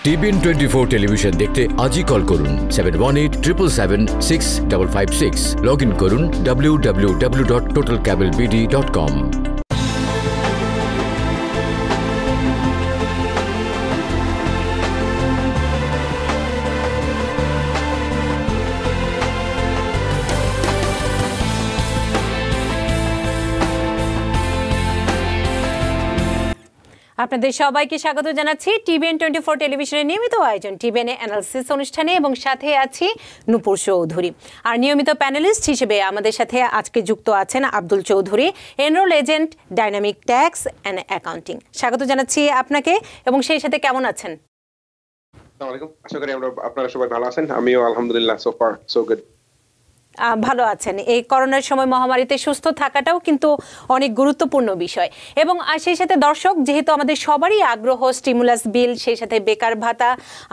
TVN 24 television দেখতে আজই call করুন 7187776556 লগ ইন করুন www.totalcablebd.com। আপনাদের সবাইকে স্বাগত জানাচ্ছি টিভিএন 24 টেলিভিশনের নিয়মিত আয়োজন টিভিএন অ্যানালিসিস অনুষ্ঠানে এবং সাথে আছি নূপুর চৌধুরী। আর নিয়মিত প্যানেলিস্ট হিসেবে আমাদের সাথে আজকে যুক্ত আছেন Abdul Chowdhury, enrol agent, Dynamic Tax and Accounting. স্বাগত জানাচ্ছি আপনাকে এবং সেই সাথে কেমন আছেন? আসসালামু আলাইকুম, আশা করি আপনারা সবাই ভালো আছেন। আমিও আলহামদুলিল্লাহ, সো ফার সো গুড। ভালো আছেন। এই করোনার সময় মহামারীতে সুস্থ থাকাটাও কিন্তু অনেক গুরুত্বপূর্ণ বিষয় এবং সেই সাথে দর্শক, যেহেতু আমাদের সবারই আগ্রহ স্টিমুলাস বিল, সেই সাথে বেকার ভাতা,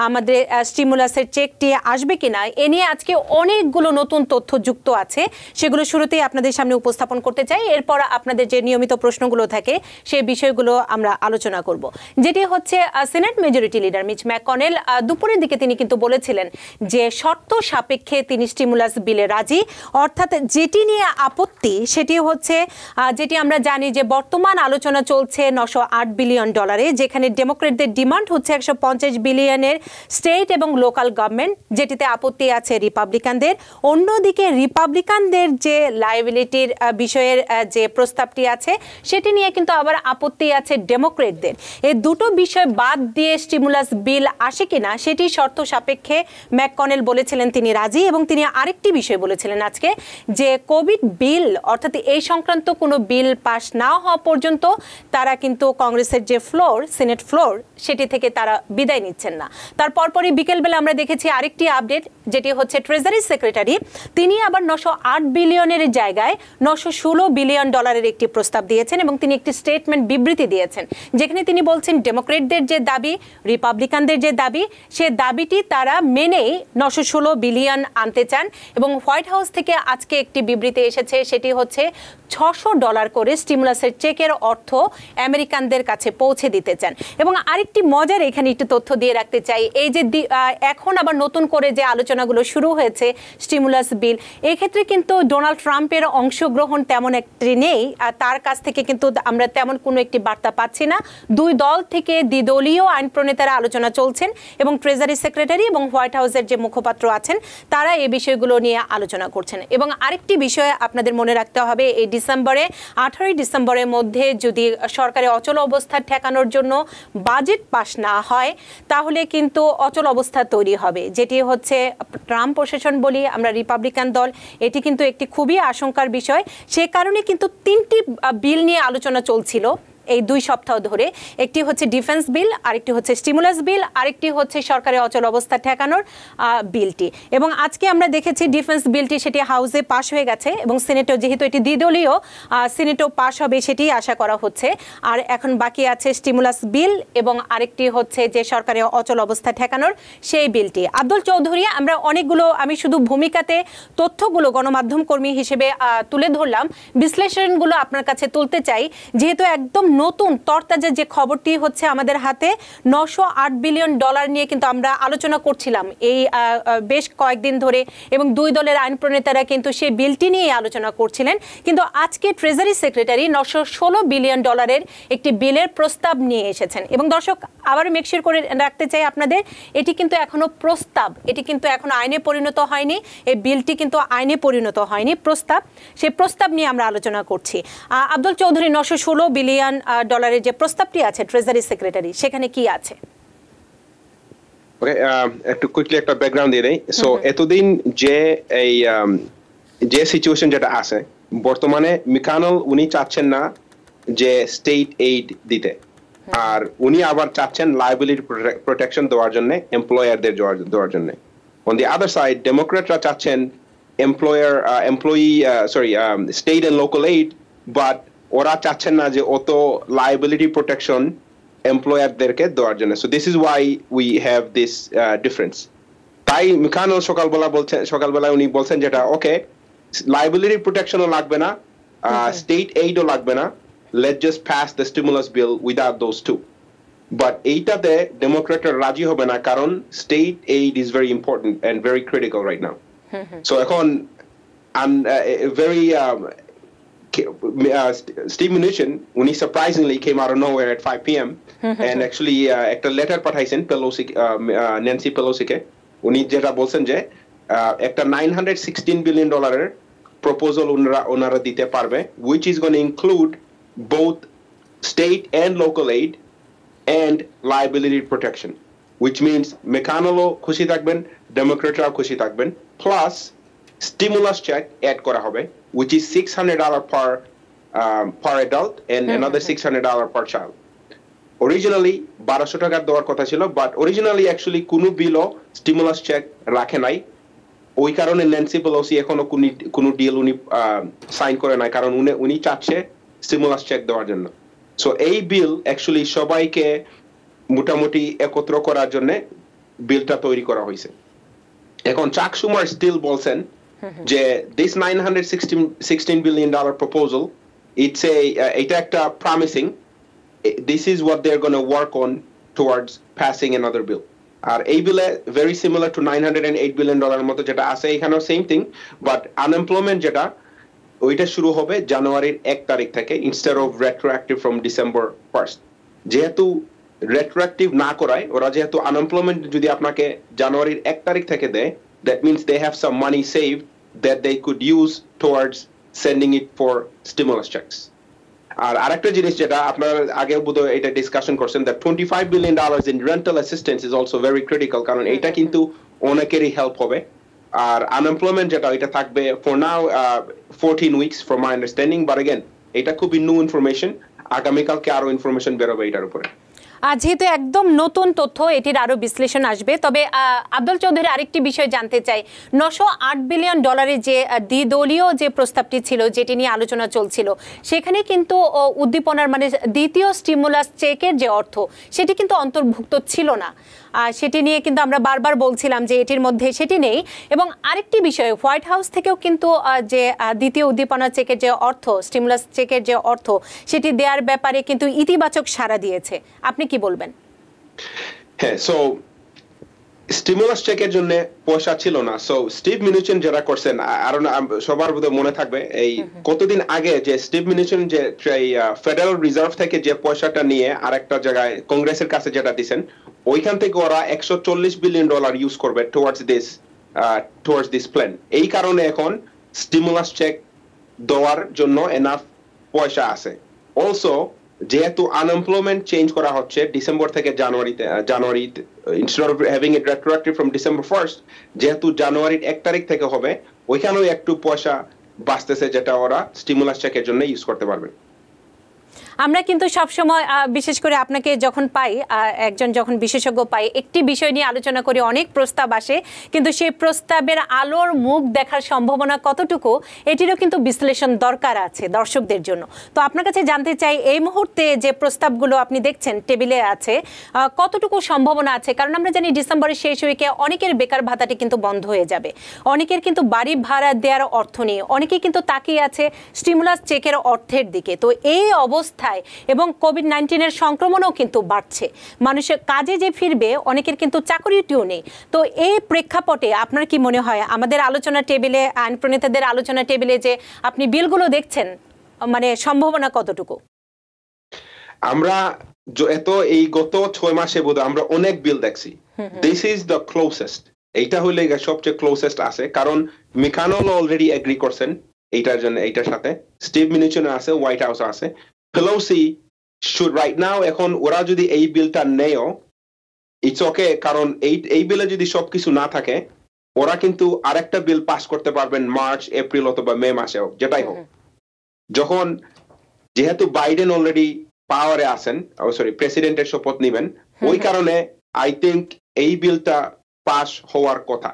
আমাদের স্টিমুলাসের চেকটি আসবে কিনা, এ নিয়ে আজকে অনেকগুলো নতুন তথ্য যুক্ত আছে, সেগুলো শুরুতেই আপনাদের সামনে উপস্থাপন করতে চাই। এরপর আপনাদের যে নিয়মিত প্রশ্নগুলো থাকে সেই বিষয়গুলো আমরা আলোচনা করব। যেটি হচ্ছে Senate majority leader Mitch McConnell দুপুরের দিকে তিনি কিন্তু বলেছিলেন যে শর্ত সাপেক্ষে তিনি স্টিমুলাস বিলে রাজি, অর্থাৎ যেটি নিয়ে আপত্তি সেটি হচ্ছে, যেটি আমরা জানি যে বর্তমান আলোচনা চলছে $908 বিলিয়ন, যেখানে ডেমোক্রেটদের ডিমান্ড হচ্ছে 150 বিলিয়নের স্টেট এবং লোকাল গভর্নমেন্ট, যেটিতে আপত্তি আছে রিপাবলিকানদের। অন্যদিকে রিপাবলিকানদের যে লায়াবিলিটির বিষয়ের যে প্রস্তাবটি আছে সেটি নিয়ে কিন্তু আবার আপত্তি আছে ডেমোক্রেটদের। এই দুটো বিষয় বাদ দিয়ে স্টিমুলাস বিল আসে কিনা সেটি শর্ত সাপেক্ষে ম্যাককনেল বলেছিলেন তিনি রাজি। এবং তিনি আরেকটি বিষয় বলেছিলেন আজকে যে কোভিড বিল, অর্থাৎ এই সংক্রান্ত কোনো বিল পাস না হওয়া পর্যন্ত তারা কিন্তু কংগ্রেসের যে ফ্লোর, সিনেট ফ্লোর, সেটি থেকে তারা বিদায় নিচ্ছেন না। তার পরপরই বিকেলবেলা আমরা দেখেছি আরেকটি আপডেট, যেটি হচ্ছে ট্রেজারি সেক্রেটারি তিনি আবার $908 বিলিয়নের জায়গায় $916 বিলিয়ন একটি প্রস্তাব দিয়েছেন এবং তিনি একটি স্টেটমেন্ট বিবৃতি দিয়েছেন, যেখানে তিনি বলছেন ডেমোক্রেটদের যে দাবি, রিপাবলিকানদের যে দাবি, সে দাবিটি তারা মেনেই $916 বিলিয়ন আনতে চান। এবং হোয়াইট হাউস থেকে আজকে একটি বিবৃতি এসেছে, সেটি হচ্ছে $600 করে স্টিমুলাসের চেকের অর্থ আমেরিকানদের কাছে পৌঁছে দিতে চান। এবং আরেকটি মজার এখানে একটু তথ্য দিয়ে রাখতে চাই, এই যে এখন আবার নতুন করে যে আলোচনাগুলো শুরু হয়েছে স্টিমুলাস বিল, এক্ষেত্রে কিন্তু ডোনাল্ড ট্রাম্পের অংশগ্রহণ তেমন একটি নেই, আর তার কাছ থেকে কিন্তু আমরা তেমন কোনো একটি বার্তা পাচ্ছি না। দুই দল থেকে দ্বিদলীয় আইন প্রণেতারা আলোচনা চলছেন এবং ট্রেজারি সেক্রেটারি এবং হোয়াইট হাউসের যে মুখপাত্র আছেন তারা এই বিষয়গুলো নিয়ে আলোচনা করছেন। এবং আরেকটি বিষয় আপনাদের মনে রাখতে হবে, এই 18 ডিসেম্বরের মধ্যে যদি সরকারের অচল অবস্থা ঠেকানোর জন্য বাজেট পাস না হয় তাহলে কিন্তু অচল অবস্থা তৈরি হবে, যেটি হচ্ছে ট্রাম্প প্রশাসন বলি আমরা, রিপাবলিকান দল, এটি কিন্তু একটি খুবই আশঙ্কার বিষয়। সে কারণে কিন্তু 3টি বিল নিয়ে আলোচনা চলছিল এই 2 সপ্তাহ ধরে। একটি হচ্ছে ডিফেন্স বিল, আরেকটি হচ্ছে স্টিমুলাস বিল, আরেকটি হচ্ছে সরকারের অচল অবস্থা ঠেকানোর বিলটি। এবং আজকে আমরা দেখেছি ডিফেন্স বিলটি সেটি হাউসে পাস হয়ে গেছে এবং সিনেটও, যেহেতু এটি দ্বিদলীয়, সিনেটও পাস হবে সেটি আশা করা হচ্ছে। আর এখন বাকি আছে স্টিমুলাস বিল এবং আরেকটি হচ্ছে যে সরকারের অচল অবস্থা ঠেকানোর সেই বিলটি। আব্দুল চৌধুরী, আমরা অনেকগুলো, আমি শুধু ভূমিকাতে তথ্যগুলো গণমাধ্যম কর্মী হিসেবে তুলে ধরলাম, বিশ্লেষণগুলো আপনার কাছে তুলতে চাই, যেহেতু একদম নতুন তরতাজা যে খবরটি হচ্ছে আমাদের হাতে, $908 বিলিয়ন নিয়ে কিন্তু আমরা আলোচনা করছিলাম এই বেশ কয়েকদিন ধরে এবং দুই দলের আইন প্রণেতারা কিন্তু সেই বিলটি নিয়ে আলোচনা করছিলেন। কিন্তু আজকে ট্রেজারি সেক্রেটারি $916 বিলিয়ন একটি বিলের প্রস্তাব নিয়ে এসেছেন। এবং দর্শক, আবার মেকশিওর করে রাখতে চাই আপনাদের, এটি কিন্তু এখনো প্রস্তাব, এটি কিন্তু এখনো আইনে পরিণত হয়নি, এই বিলটি কিন্তু আইনে পরিণত হয়নি, প্রস্তাব, সেই প্রস্তাব নিয়ে আমরা আলোচনা করছি। আব্দুল চৌধুরী, $916 বিলিয়ন যে প্রস্তাবটি আছে ট্রেজারি সেক্রেটারি, সেখানে কি আছে? ওকে, একটু কুইকলি একটা ব্যাকগ্রাউন্ড দিয়ে দেই। সো এতদিন যে এই যে সিচুয়েশন যেটা আছে বর্তমানে, ম্যাককনেল উনি চাচ্ছেন না যে স্টেট এইড দিতে, আর উনি আবার চাচ্ছেন লায়াবিলিটি প্রোটেকশন দেওয়ার জন্য, এমপ্লয়ারদের দেওয়ার জন্য। অন দি আদার সাইড, ডেমোক্রেটরা চাচ্ছেন state and local aid, but ওরা চাচ্ছেন না যে অত লায়াবিলিটি প্রোটেকশন এমপ্লয়ারদেরকে দেওয়ার জন্য। So this is why we have this difference. তাই ম্যাককনেল সকালবেলায় উনি বলছেন যেটা, ওকে, লায়াবিলিটি প্রোটেকশনও লাগবে না, স্টেট এইডও লাগবে না, let's just pass the stimulus bill without those two. But এইটাতে ডেমোক্রেটরা রাজি হবে না, কারণ state aid is very important and very critical right now. So এখন very Steve Mnuchin, when he surprisingly came out of nowhere at 5 p.m. and actually একটা letter পাঠাইছেন Pelosi, Nancy পেলোসিকে। উনি যেটা বলছেন যে একটা $916 billion প্রপোজাল ওনারা দিতে পারবে, which is going to include both state and local aid and liability protection, which means McConnellও খুশি থাকবেন, ডেমোক্রেটরাও খুশি থাকবেন, plus stimulus check add করা হবে, which is $600 per adult and another $600 per child. Originally 1200 টাকা দেওয়ার কথা ছিল, but originally actually কোনো বিলও stimulus check রাখে নাই। ওই কারণে ন্যান্সি পেলোসি এখনো কোনো ডিল উনি সাইন করে নাই, কারণ উনি চাচ্ছে stimulus check দেওয়ার জন্য। সো এই বিল অ্যাকচুয়ালি সবাইকে মোটামুটি একত্র করার জন্য বিলটা তৈরি করা হয়েছে। এখন চাক শুমার স্টিল বলছেন যে this $916 billion proposal, এটা একটা promising, this is what they're going to work on towards passing another bill. আর এই বিলে very similar to $908 billion মতো যেটা আছে এখানেও সেম থিং, বাট আনএমপ্লয়মেন্ট যেটা ওইটা শুরু হবে জানুয়ারির 1 তারিখ থেকে instead of retroactive from December 1st. যেহেতু রেট্রোঅ্যাক্টিভ না করায়, ওরা যেহেতু আনএমপ্লয়মেন্ট যদি আপনাকে জানুয়ারির 1 তারিখ থেকে দেয়, that means they have some money saved that they could use towards sending it for stimulus checks. আর আরেকটা জিনিস যেটা আপনারা আগে বোধহয় এটা ডিসকাশন করছেন, that $25 billion in rental assistance is also very critical, কারণ এটা কিন্তু অনেকেরই হেল্প হবে। আর আনএমপ্লয়মেন্ট যেটা এটা থাকবে for now 14 weeks from my understanding, but again এটা খুবই নিউ ইনফরমেশন, আগামীকালকে আরো ইনফরমেশন বেরোবে এটার উপরে। যেহেতু একদম নতুন তথ্য, এটির আরো বিশ্লেষণ আসবে। তবে আব্দুল চৌধুরী আরেকটি বিষয় জানতে চাই, $908 বিলিয়ন যে দ্বিদলীয় যে প্রস্তাবটি ছিল, যেটি নিয়ে আলোচনা চলছিল, সেখানে কিন্তু উদ্দীপনার মানে দ্বিতীয় স্টিমুলাস চেকের যে অর্থ, সেটি কিন্তু অন্তর্ভুক্ত ছিল না। সেটি নিয়ে কিন্তু আমরা বারবার বলছিলাম যে এটির মধ্যে সেটি নেই। এবং আরেকটি বিষয়, হোয়াইট হাউস থেকেও কিন্তু যে দ্বিতীয় উদ্দীপনা চেকের যে অর্থ, স্টিমুলাস চেকের যে অর্থ, সেটি দেওয়ার ব্যাপারে কিন্তু ইতিবাচক সাড়া দিয়েছে। আপনি কি বলবেন? হ্যাঁ, সো স্টিমুলাস চেকের জন্য পয়সা ছিল না। সো স্টিভ মিনুচিন যারা করছেন, আর সবার বোধহয় মনে থাকবে এই কতদিন আগে যে স্টিভ মিনুচিন যে ফেডারেল রিজার্ভ থেকে যে পয়সাটা নিয়ে আরেকটা জায়গায় কংগ্রেসের কাছে যেটা দিচ্ছেন, ওইখান থেকে ওরা $140 বিলিয়ন ইউজ করবে টুয়ার্ডস দিস প্ল্যান। এই কারণে এখন স্টিমুলাস চেক দেওয়ার জন্য এনাফ পয়সা আছে। অলসো যেহেতু আনএমপ্লয়মেন্ট চেঞ্জ করা হচ্ছে ডিসেম্বর থেকে জানুয়ারি instead of having it retroactive from December 1st, যেহেতু জানুয়ারির 1 তারিখ থেকে হবে, ওইখানেও একটু পয়সা বাঁচতেছে, যেটা ওরা স্টিমুলাস চেকের জন্য ইউজ করতে পারবে। আমরা কিন্তু সবসময় বিশেষ করে আপনাকে যখন পাই, একজন যখন বিশেষজ্ঞ পাই, একটি বিষয় নিয়ে আলোচনা করি, অনেক প্রস্তাব আসে, কিন্তু সেই প্রস্তাবের আলোর মুখ দেখার সম্ভাবনা কতটুকু, এটিরও কিন্তু বিশ্লেষণ দরকার আছে দর্শকদের জন্য। তো আপনার কাছে জানতে চাই, এই মুহূর্তে যে প্রস্তাবগুলো আপনি দেখছেন টেবিলে আছে, কতটুকু সম্ভাবনা আছে? কারণ আমরা জানি ডিসেম্বরের শেষ উইকে অনেকের বেকার ভাতাটি কিন্তু বন্ধ হয়ে যাবে, অনেকের কিন্তু বাড়ি ভাড়া দেওয়ার অর্থ নেই, অনেকে কিন্তু তাকিয়ে আছে স্টিমুলাস চেকের অর্থের দিকে। তো এই অবস্থা এবং কোভিড-19 সংক্রমণও কিন্তু বাড়ছে, মানুষের কাজে যে ফিরবে, অনেকের কিন্তু চাকরিটিও নেই। তো এই প্রেক্ষাপটে আপনার কি মনে হয় আমাদের আলোচনা টেবিলে, আইন প্রণেতাদের আলোচনা টেবিলে যে আপনি বিলগুলো দেখছেন, মানে সম্ভাবনা কতটুকু? আমরা এই গত 6 মাসে বোধহয় আমরা অনেক বিল দেখছি। দিস ইজ দ্য ক্লোজেস্ট, এইটা হইলে সবচেয়ে ক্লোজেস্ট আছে, কারণ মিকানোল অলরেডি এগ্রি করছেন এইটার জন্য, এইটার সাথে স্টিভ মিনুচিন আছে, হোয়াইট হাউস আছে, পেলোসি should right now, এখন ওরা যদি এই বিলটা নেয়ও ইটস ওকে, কারণ এই বিলে যদি সবকিছু না থাকে, ওরা কিন্তু আরেকটা বিল পাস করতে পারবেন মার্চ, এপ্রিল অথবা মে মাসেও, যেটাই হোক। যখন যেহেতু বাইডেন অলরেডি পাওয়ারে আছেন, প্রেসিডেন্টের শপথ নেবেন, ওই কারণে আই থিঙ্ক এই বিলটা পাস হওয়ার কথা।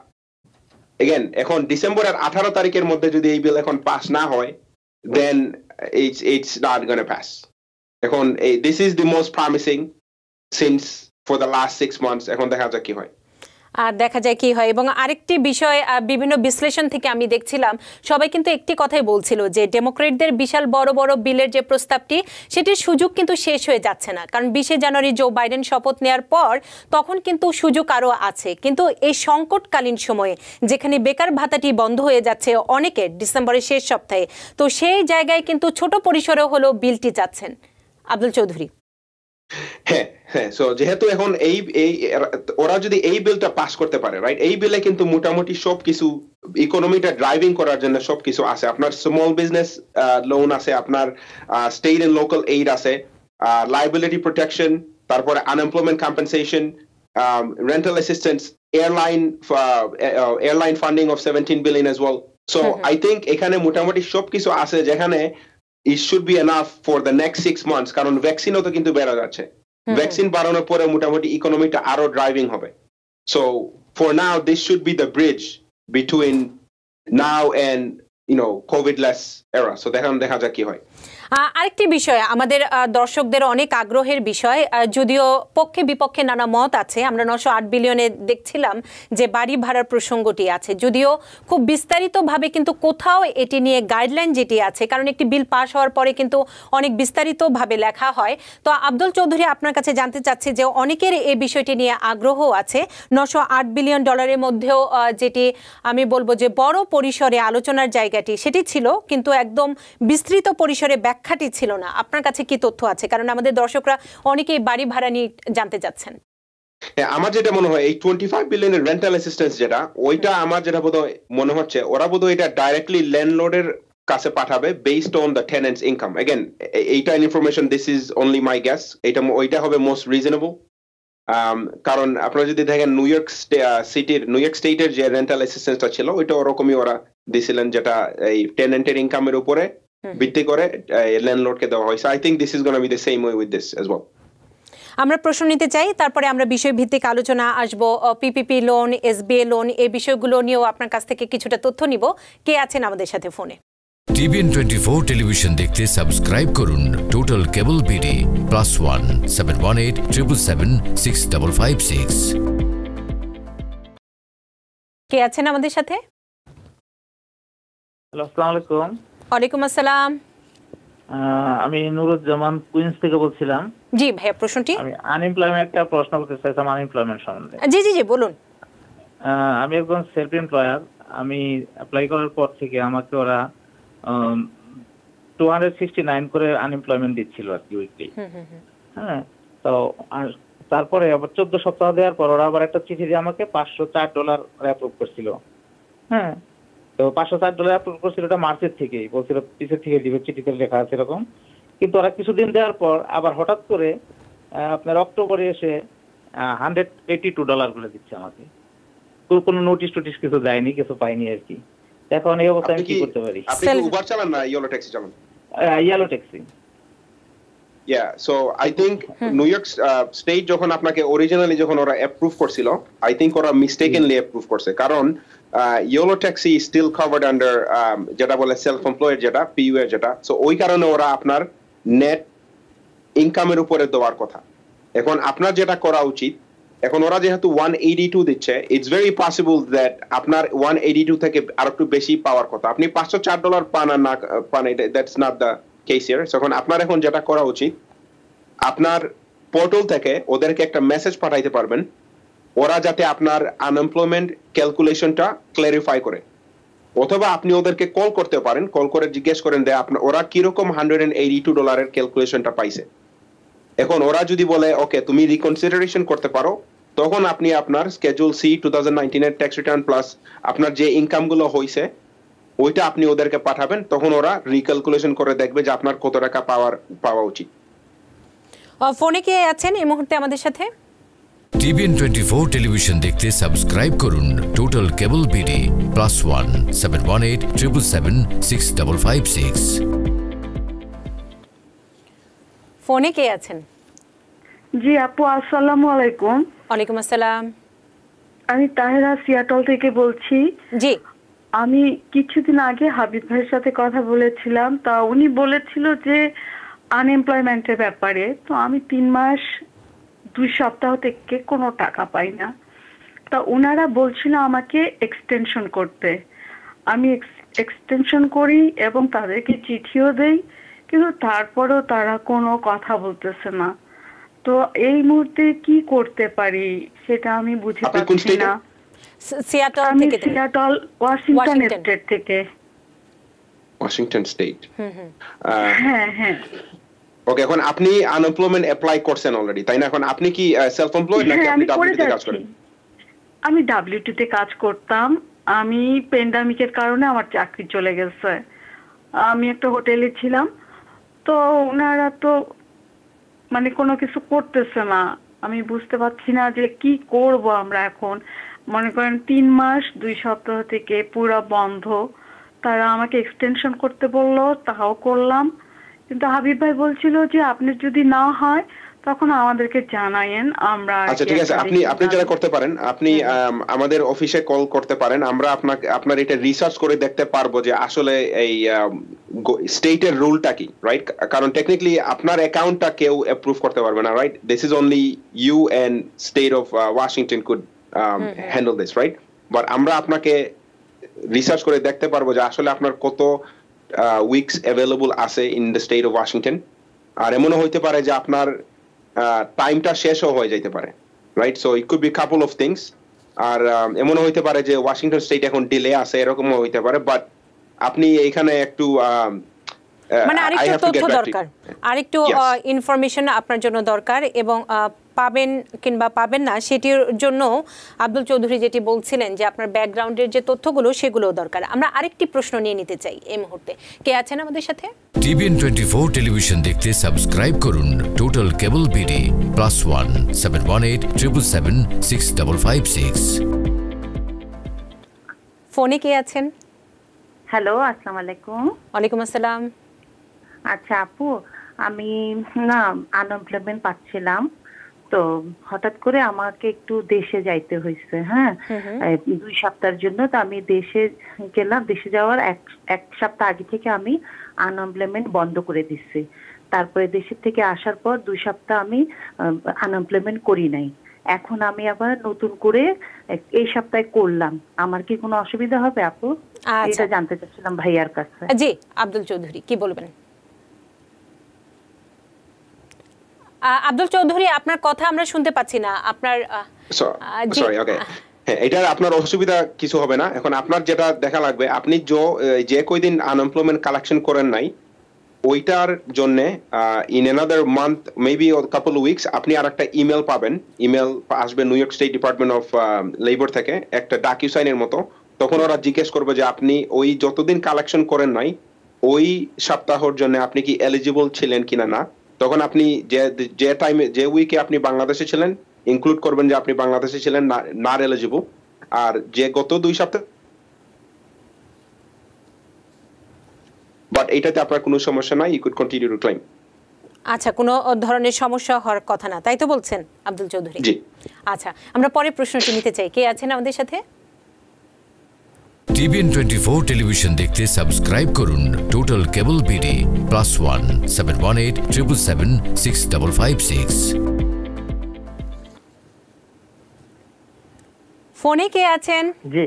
এগেন এখন ডিসেম্বরের 18 তারিখের মধ্যে যদি এই বিল এখন পাস না হয়, then it's not going to pass. এখন this is the most promising since for the last 6 months, এখন দেখা যাক কি হয়। আর দেখা যায় কি হয়। এবং আরেকটি বিষয়, বিভিন্ন বিশ্লেষণ থেকে আমি দেখছিলাম সবাই কিন্তু একটি কথাই বলছিল যে ডেমোক্রেটদের বিশাল বড় বড় বিলের যে প্রস্তাবটি, সেটির সুযোগ কিন্তু শেষ হয়ে যাচ্ছে না, কারণ 20 জানুয়ারি জো বাইডেন শপথ নেওয়ার পর তখন কিন্তু সুযোগ আরও আছে। কিন্তু এই সংকটকালীন সময়ে যেখানে বেকার ভাতাটি বন্ধ হয়ে যাচ্ছে অনেকের ডিসেম্বরের শেষ সপ্তাহে, তো সেই জায়গায় কিন্তু ছোট পরিসরে হলেও বিলটি চাচ্ছেন। আব্দুল চৌধুরী। হ্যাঁ হ্যাঁ, সো যেহেতু এখন এই ওরা যদি এই বিলটা পাস করতে পারে, রাইট, এই বিলে কিন্তু মোটামুটি সবকিছু ইকোনমিটা ড্রাইভিং করার জন্য সবকিছু আছে। আপনার স্মল বিজনেস লোন আছে, আপনার স্টেট এন্ড লোকাল এইড আছে, লাইবিলিটি প্রোটেকশন, তারপরে unemployment compensation, rental assistance, airline funding of 17 billion as well. So I think এখানে মোটামুটি সবকিছু আছে যেখানে it should be enough for the next 6 months, কারণ ভ্যাকসিনও তো কিন্তু বেড়ে যাচ্ছে। ভ্যাকসিন বাড়ানোর পরে মোটামুটি ইকোনমিটা আরো ড্রাইভিং হবে। So for now this should be the bridge between now and COVID-less era. So দেখা যাক কি হয়। আরেকটি বিষয়, আমাদের দর্শকদের অনেক আগ্রহের বিষয়, যদিও পক্ষে বিপক্ষে নানা মত আছে। আমরা 908 বিলিয়নে দেখছিলাম যে বাড়ি ভাড়ার প্রসঙ্গটি আছে, যদিও খুব বিস্তারিতভাবে কিন্তু কোথাও এটি নিয়ে গাইডলাইন যেটি আছে, কারণ একটি বিল পাস হওয়ার পরে কিন্তু অনেক বিস্তারিতভাবে লেখা হয়। তো আব্দুল চৌধুরী, আপনার কাছে জানতে চাচ্ছি যে অনেকের এই বিষয়টি নিয়ে আগ্রহ আছে। 908 বিলিয়ন ডলারের মধ্যেও যেটি আমি বলবো যে বড় পরিসরে আলোচনার জায়গাটি সেটি ছিল, কিন্তু একদম বিস্তৃত পরিসরে ব্যাখ্যাটি ছিল না। আপনার কাছে কি তথ্য আছে? কারণ আমাদের দর্শকরা অনেকেই বাড়ি ভাড়া নিয়ে জানতে চাচ্ছেন। আমার যেটা মনে হয় এই 25 বিলিয়নের রেন্টাল অ্যাসিস্ট্যান্স যেটা, ওইটা আমার যেটা মনে হচ্ছে ওরা বোধহয় এটা ডাইরেক্টলি ল্যান্ডলর্ডের কাছে পাঠাবে based on the tenants income. Again এইটা information, this is only my guess, ওইটা হবে মোস্ট রিজনেবল। কারণ আপনারা যদি দেখেন নিউ ইয়র্ক স্টেটের যে রেন্টাল অ্যাসিস্ট্যান্সটা ছিল ওইটা ওরকমই ওরা দিছিলেন, যেটা এই টেনেন্টের ইনকামের উপরে ভিত্তি করে ল্যান্ডলর্ডকে দেওয়া হয়। So I think this is gonna be the same way with this as well. আমরা প্রশ্ন নিতে চাই, তারপরে আমরা বিষয় ভিত্তিক আলোচনা আসব। পিপিপি লোন, এসবিএ লোন, এই বিষয়গুলো নিয়েও আপনার কাছ থেকে কিছুটা তথ্য নিব। কে আছেন আমাদের সাথে ফোনে? টিভিএন 24 টেলিভিশন দেখতে সাবস্ক্রাইব করুন টোটাল কেবল বিডি +1 718 777 6556। কে আছেন আমাদের সাথে? হ্যালো, আসসালামু আলাইকুম। ওয়ালাইকুম আসসালাম। আমি নুরুজ্জামান কুইন্স থেকে বলছিলাম। জি ভাইয়া, প্রশ্নটি? আমি আনএমপ্লয়মেন্ট একটা প্রশ্ন করতে চাইছিলাম আনএমপ্লয়মেন্ট সম্বন্ধে। জি জি জি বলুন। আমি একজন সেলফ এমপ্লয়ার। আমি অ্যাপ্লাই করার পর থেকে আমাকে ওরা 269 করে আনএমপ্লয়মেন্ট দিচ্ছিল আর কি উইকলি। হ্যাঁ, তো তারপরে আবার 14 সপ্তাহ দেওয়ার পর ওরা আবার একটা চিঠি দিয়ে আমাকে $504 অ্যাপ্রুভ করছিল। হ্যাঁ, তো $504 অ্যাপ্রুভ করছিল, এটা মার্চের থেকেই বলছিল পিছের থেকে দিবে, চিঠিতে লেখা আছে এরকম। কিন্তু ওরা কিছুদিন দেওয়ার পর আবার হঠাৎ করে আপনার অক্টোবরে এসে $182 করে দিচ্ছে আমাকে। কোনো নোটিশ টোটিশ কিছু দেয়নি, কিছু পাইনি আর কি। এখন এই অবস্থায় আমি কি করতে পারি? আপনি কি উবার চালান না ইয়েলো ট্যাক্সি চালান? Yellow taxi. Yeah, so I think New York State যখন আপনাকে অরিজিনালি যখন ওরা অ্যাপ্রুভ করছিল, I think ওরা মিস্টেকেনলি অ্যাপ্রুভ করছে, কারণ yellow taxi still covered under যেটা বলে সেলফ এমপ্লয়েড, যেটা পিইউ এর যেটা। সো ওই কারণে ওরা আপনার নেট ইনকামের উপরে দেওয়ার কথা। এখন আপনার যেটা করা উচিত, এখন ওরা যেহেতু 182 দিচ্ছে, ইটস ভেরি পসিবল দ্যাট আপনার 182 থেকে আর একটু বেশি পাওয়ার কথা। আপনি $504 পান আর না পান, that's not the case here. এখন আপনার এখন যেটা করা উচিত, আপনার পোর্টাল থেকে ওদেরকে একটা মেসেজ পাঠাইতে পারবেন, ওরা যাতে আপনার আনএমপ্লয়মেন্ট ক্যালকুলেশনটা ক্লারিফাই করে, অথবা আপনি ওদেরকে কল করতে পারেন, কল করে জিজ্ঞেস করেন যে ওরা কিরকম $182 ক্যালকুলেশনটা পাইছে। এখন ওরা যদি বলে ওকে তুমি রিকনসিডারেশন করতে পারো, তখন আপনি আপনার স্কেজুল সি 2019 এর ট্যাক্স রিটার্ন প্লাস আপনার যে ইনকাম গুলো হয়েছে ওইটা আপনি ওদেরকে পাঠাবেন, তখন ওরা রিক্যালকুলেশন করে দেখবে যে আপনার কত টাকা পাওয়া উচিত। ফোনে কে আছেন এই মুহূর্তে আমাদের সাথে? টিভিএন 24 টেলিভিশন দেখতে সাবস্ক্রাইব করুন টোটাল কেবল বিডি +1 718 777 6556। ফোনে কে আছেন? জি আপু, আসসালামু আলাইকুম। ওয়ালাইকুম আসসালাম। আমি তাহেরা সিয়াটল থেকে বলছি। জি, আমি কিছুদিন আগে হাবিব ভাইয়ের সাথে কথা বলেছিলাম, তা উনি বলেছিল যে আনএমপ্লয়মেন্টের ব্যাপারে। তো আমি 3 মাস 2 সপ্তাহ থেকে কোনো টাকা পাই না। তা ওনারা বলছিল আমাকে এক্সটেনশন করতে। আমি এক্সটেনশন করি এবং তাদেরকে চিঠিও দেই, কিন্তু তারপরেও তারা কোনো কথা বলতেছে না। তো এই মুহূর্তে কি করতে পারি সেটা আমি বুঝে পাচ্ছি না। সিয়াটল আমি থেকে সিয়াটল ওয়াশিংটন স্টেট থেকে। ওয়াশিংটন স্টেট, হ্যাঁ হ্যাঁ। ওকে, এখন আপনি আনএমপ্লয়মেন্ট অ্যাপ্লাই করছেন অলরেডি, তাই না? এখন আপনি কি সেলফ এমপ্লয়েড নাকি আপনি ডাব্লিউটি তে কাজ করেন? আমি ডাব্লিউটি তে কাজ করতাম। আমি প্যান্ডামিকের কারণে আমার চাকরি চলে গেছে। আমি একটা হোটেলে ছিলাম, তো ওনারা তো মানে কোনো কিছু করতেছে না। আমি বুঝতে পারছি না যে কি করব আমরা এখন। মনে করেন 3 মাস 2 সপ্তাহ থেকে পুরো বন্ধ। তারা আমাকে এক্সটেনশন করতে বললো, তাও করলাম। কিন্তু হাবিব ভাই বলছিল যে আপনি যদি না হয় তখন আমাদেরকে জানায়েন, আমরা। আচ্ছা ঠিক আছে, আপনি যেটা করতে পারেন, আপনি আমাদের অফিসে কল করতে পারেন। আমরা আপনার এটা রিসার্চ করে দেখতে পারবো যে আসলে এই স্টেটের রুলটা কি, রাইট? কারণ টেকনিক্যালি আপনার অ্যাকাউন্টটা কেউ অ্যাপ্রুভ করতে পারবে না, right? This is only you and state of Washington could handle this, right? But আমরা আপনাকে রিসার্চ করে দেখতে পারবো যে আসলে আপনার কত উইকস অ্যাভেলেবল আছে in the state of Washington. আর এমনও হইতে পারে যে আপনার টাইমটা শেষও হয়ে যেতে পারে, right? So it could be couple of things. আর এমনও হইতে পারে যে ওয়াশিংটন স্টেট এখন ডিলে আছে, এরকমও হইতে পারে। বাট আপনি এইখানে একটু মানে আরেকটু তথ্য দরকার, আরেকটু ইনফরমেশন আপনার জন্য দরকার, এবং পাবেন কিংবা পাবেন না সেটির জন্য আব্দুল চৌধুরী যেটি বলছিলেন যে আপনার ব্যাকগ্রাউন্ডের যে তথ্যগুলো সেগুলোও দরকার। আমরা আরেকটি প্রশ্ন নিয়ে নিতে চাই এই মুহূর্তে। কে আছেন আমাদের সাথে? টিভিএন 24 টেলিভিশন দেখতে সাবস্ক্রাইব করুন টোটাল কেবল বিডি +1 718 777 6556। ফোনে কে আছেন? হ্যালো, আসসালামু আলাইকুম। ওয়ালাইকুম আসসালাম। আচ্ছা আপু, আমি না আনএমপ্লয়মেন্ট পাচ্ছিলাম, তো হঠাৎ করে আমাকে একটু দেশে যাইতে হয়েছে। হ্যাঁ, 2 সপ্তাহের জন্য। তো আমি দেশে গেলাম। দেশে যাওয়ার এক সপ্তাহ আগে থেকে আমি আনএমপ্লয়মেন্ট বন্ধ করে দিচ্ছি। তারপরে দেশের থেকে আসার পর 2 সপ্তাহ আমি আনএমপ্লয়মেন্ট করি নাই। এখন আমি আবার নতুন করে এই সপ্তাহে করলাম। আমার কি কোনো অসুবিধা হবে আপু? এটা জানতে চাচ্ছিলাম ভাইয়ার কাছে। জি, আব্দুল চৌধুরী কি বলবেন? আব্দুল চৌধুরী, আপনার কথা আমরা শুনতে পাচ্ছি না। আপনার সরি, ওকে, হ্যাঁ, এটা আপনার অসুবিধা কিছু হবে না। এখন আপনার যেটা দেখা লাগবে, আপনি যে কয়দিন আনএমপ্লয়মেন্ট কালেকশন করেন নাই, ওইটার জন্য in another month, maybe couple weeks, আপনি আর একটা ইমেল পাবেন। ইমেল আসবে new York state department of labour থেকে, একটা ডাকিউসাইনের মতো। তখন ওরা জিজ্ঞেস করবে যে আপনি ওই যতদিন কালেকশন করেন নাই ওই সপ্তাহের জন্য আপনি কি এলিজিবল ছিলেন কিনা না। তখন আপনি যে টাইমে যে উইকে আপনি বাংলাদেশে ছিলেন ইনক্লুড করবেন যে আপনি বাংলাদেশে ছিলেন না এলিজিবল। আর যে গত 2 সপ্তাহ, বাট এটাতে আপনার কোনো সমস্যা নাই, you could continue to claim. আচ্ছা, কোনো ধরনের সমস্যা হওয়ার কথা না, তাই তো বলছেন আব্দুল চৌধুরী? জি। আচ্ছা, আমরা পরের প্রশ্নটি নিতে চাই। কে আছেন আমাদের সাথে? টিভিএন 24 টেলিভিশন দেখতে সাবস্ক্রাইব করুন টোটাল কেবল বিডি +1 718 777 6556। ফোনে কে আছেন? জি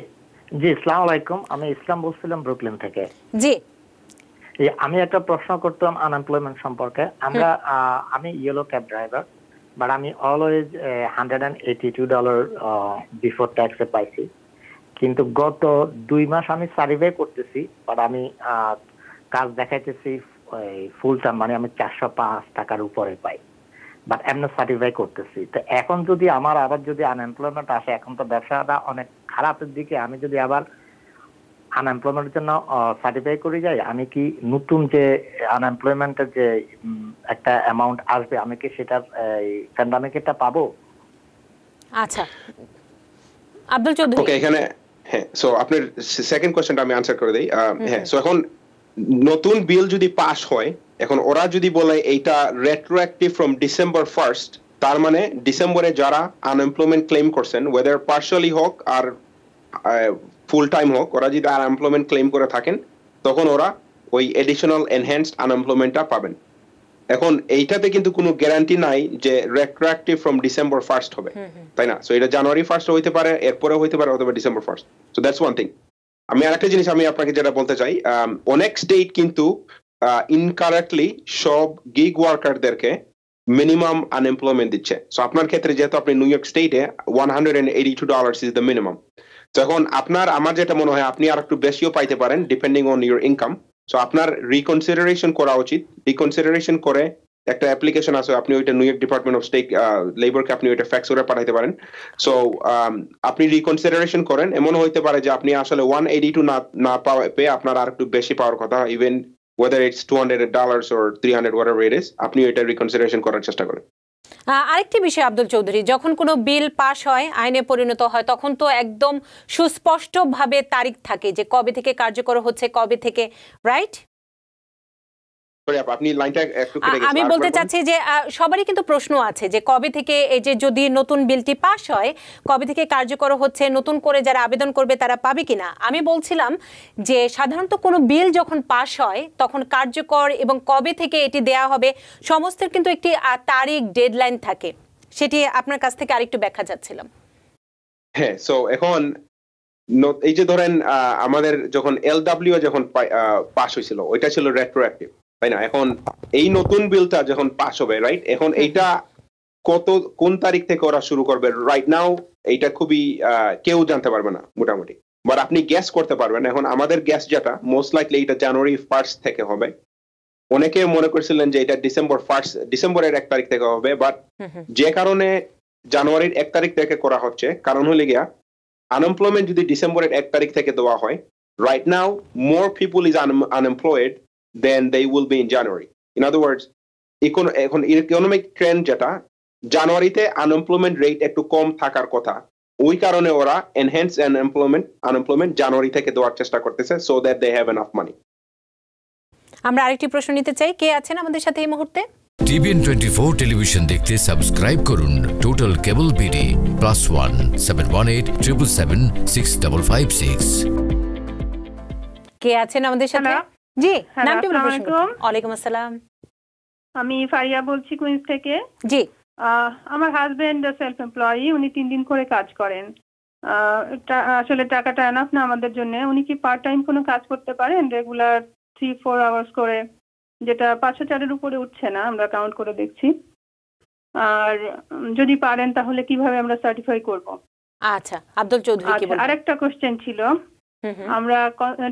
জি, আসসালামু আলাইকুম। আমি ইসলাম বলছিলাম ব্রুকলিন থেকে। জি, আমি একটা প্রশ্ন করতাম আনএমপ্লয়মেন্ট সম্পর্কে। আমি ইয়েলো ক্যাব ড্রাইভার, বাট আমি অলওয়েজ $182 বিফোর ট্যাক্সে পাইছি। কিন্তু গত 2 মাস আমি সার্ভে করতেছি, বাট আমি কাজ দেখাইতেছি ফুল টাইম, মানে আমি 405 টাকার উপরে পাই, বাট এমনি সার্টিফাই করতেছি। তো এখন যদি আমার আবার যদি আনএমপ্লয়মেন্ট আসে, এখন তো ব্যবসাটা অনেক খারাপের দিকে, আমি যদি আবার আনএমপ্লয়মেন্টের জন্য সার্টিফাই করে যাই, আমি কি নতুন যে আনএমপ্লয়মেন্টের যে একটা অ্যামাউন্ট আসবে, আমি কি সেটার প্যান্ডামিকটা পাবো? আচ্ছা আব্দুল চৌধুরী, ওকে, এখানে হ্যাঁ, সো আপনার সেকেন্ড কোশ্চেনটা আমি আনসার করে দেই। হ্যাঁ, সো এখন নতুন বিল যদি পাস হয়, এখন ওরা যদি বলে এইটা রেট্রোঅ্যাক্টিভ ফ্রম ডিসেম্বর 1st, তার মানে ডিসেম্বরে যারা আনএমপ্লয়মেন্ট ক্লেম করছেন, ওয়েদার পার্শিয়ালি হোক আর ফুল টাইম হোক, ওরা যদি আনএমপ্লয়মেন্ট ক্লেম করে থাকেন, তখন ওরা ওই এডিশনাল এনহ্যান্সড আনএমপ্লয়মেন্টটা পাবেন। এখন এইটাতে কিন্তু কোনো গ্যারান্টি নাই যে রেট্রোঅ্যাক্টিভ ফ্রম ডিসেম্বর 1st হবে, তাই না? সো এটা জানুয়ারি 1st হইতে পারে, এরপরে হইতে পারে অথবা December 1st। So that's one thing. আমি আরেকটা জিনিস আমি আপনাকে যেটা বলতে চাই, অনেক স্টেট কিন্তু ইনকারেক্টলি সব গিগ ওয়ার্কারদেরকে মিনিমাম আনএমপ্লয়মেন্ট দিচ্ছে। সো আপনার ক্ষেত্রে যেহেতু আপনি নিউ ইয়র্ক স্টেটে $182 ইজ দ্য মিনিমাম। তো এখন আমার যেটা মনে হয় আপনি আর একটু বেশিও পাইতে পারেন depending on your income. So আপনার রিকনসিডারেশন করা উচিত। রিকনসিডারেশন করে একটা অ্যাপ্লিকেশন আছে, আপনি ওইটা New York department of state লেবারকে আপনি ওইটা ফ্যাক্স করে পাঠাইতে পারেন। সো আপনি রিকনসিডারেশন করেন, এমন হইতে পারে যে আপনি আসলে 182 না পেয়ে আপনার আর একটু বেশি পাওয়ার কথা, even whether it's $200 or $300 whatever it is, আপনি এটা রিকনসিডারেশন করার চেষ্টা করেন। আরেকটি বিষয় আব্দুল চৌধুরী, যখন কোনো বিল পাস হয়, আইনে পরিণত হয়, তখন তো একদম সুস্পষ্টভাবে তারিখ থাকে যে কবে থেকে কার্যকর হচ্ছে, কবে থেকে, রাইট? আমি বলতে চাচ্ছি যে সবারই কিন্তু প্রশ্ন আছে যে কবে থেকে, এই যে যদি নতুন বিলটি পাস হয় কবে থেকে কার্যকর হচ্ছে, নতুন করে যারা আবেদন করবে তারা পাবে কিনা। আমি বলছিলাম যে সাধারণত কোনো বিল যখন পাস হয় তখন কার্যকর এবং কবে থেকে এটি দেয়া হবে সমস্তের কিন্তু একটি তারিখ, ডেডলাইন থাকে, সেটি আপনার কাছ থেকে আরেকটু ব্যাখ্যা চাচ্ছিলাম। হ্যাঁ, সো এখন এই যে ধরেন আমাদের যখন LWO যখন পাস হয়েছিল ওইটা ছিল রেট্রোঅ্যাক্টিভ, তাই না? এখন এই নতুন বিলটা যখন পাস হবে, রাইট, এখন এইটা কোন তারিখ থেকে ওরা শুরু করবে রাইট নাও এইটা খুবই কেউ জানতে পারবে না মোটামুটি, বাট আপনি গ্যাস করতে পারবেন। এখন আমাদের গ্যাস যেটা মোস্ট লাইকলি এটা জানুয়ারি 1st থেকে হবে। অনেকে মনে করছিলেন যে এটা ডিসেম্বরের 1 তারিখ থেকে হবে, বাট যে কারণে জানুয়ারির 1 তারিখ থেকে করা হচ্ছে কারণ হলে গিয়া আনএমপ্লয়মেন্ট যদি ডিসেম্বরের 1 তারিখ থেকে দেওয়া হয়, right now more people is unemployed then they will be in January. In other words, এখন ইকোনমিক ট্রেন্ড যেটা জানুয়ারিতে আনএমপ্লয়মেন্ট রেট একটু কম থাকার কথা, ওই কারণে ওরা এনহ্যান্স আনএমপ্লয়মেন্ট জানুয়ারি থেকে দেওয়ার চেষ্টা করতেছে so that they have enough money. আমরা আরেকটি প্রশ্ন নিতে চাই, কে আছেন আমাদের সাথে এই মুহূর্তে? TVN 24 টেলিভিশন দেখতে সাবস্ক্রাইব করুন টোটাল কেবল বিডি +1 718 777 6556। কে আছেন আমাদের সাথে? জি, নামটি বলুন। ওয়ালাইকুম আসসালাম, আমি ফারিয়া বলছি কুইন্স থেকে। জি, আমার হাজবেন্ড সেলফ এমপ্লয়ি, উনি 3 দিন করে কাজ করেন। আসলে টাকাটা এনাফ না আমাদের জন্য। উনি কি পার্ট টাইম কোনো কাজ করতে পারেন রেগুলার 3-4 আওয়ার্স করে, যেটা 504-এর উপরে উঠছে না, আমরা কাউন্ট করে দেখছি। আর যদি পারেন তাহলে কিভাবে আমরা সার্টিফাই করব? আচ্ছা, আব্দুল চৌধুরী কি বলবেন? আরেকটা কোশ্চেন ছিল, আমরা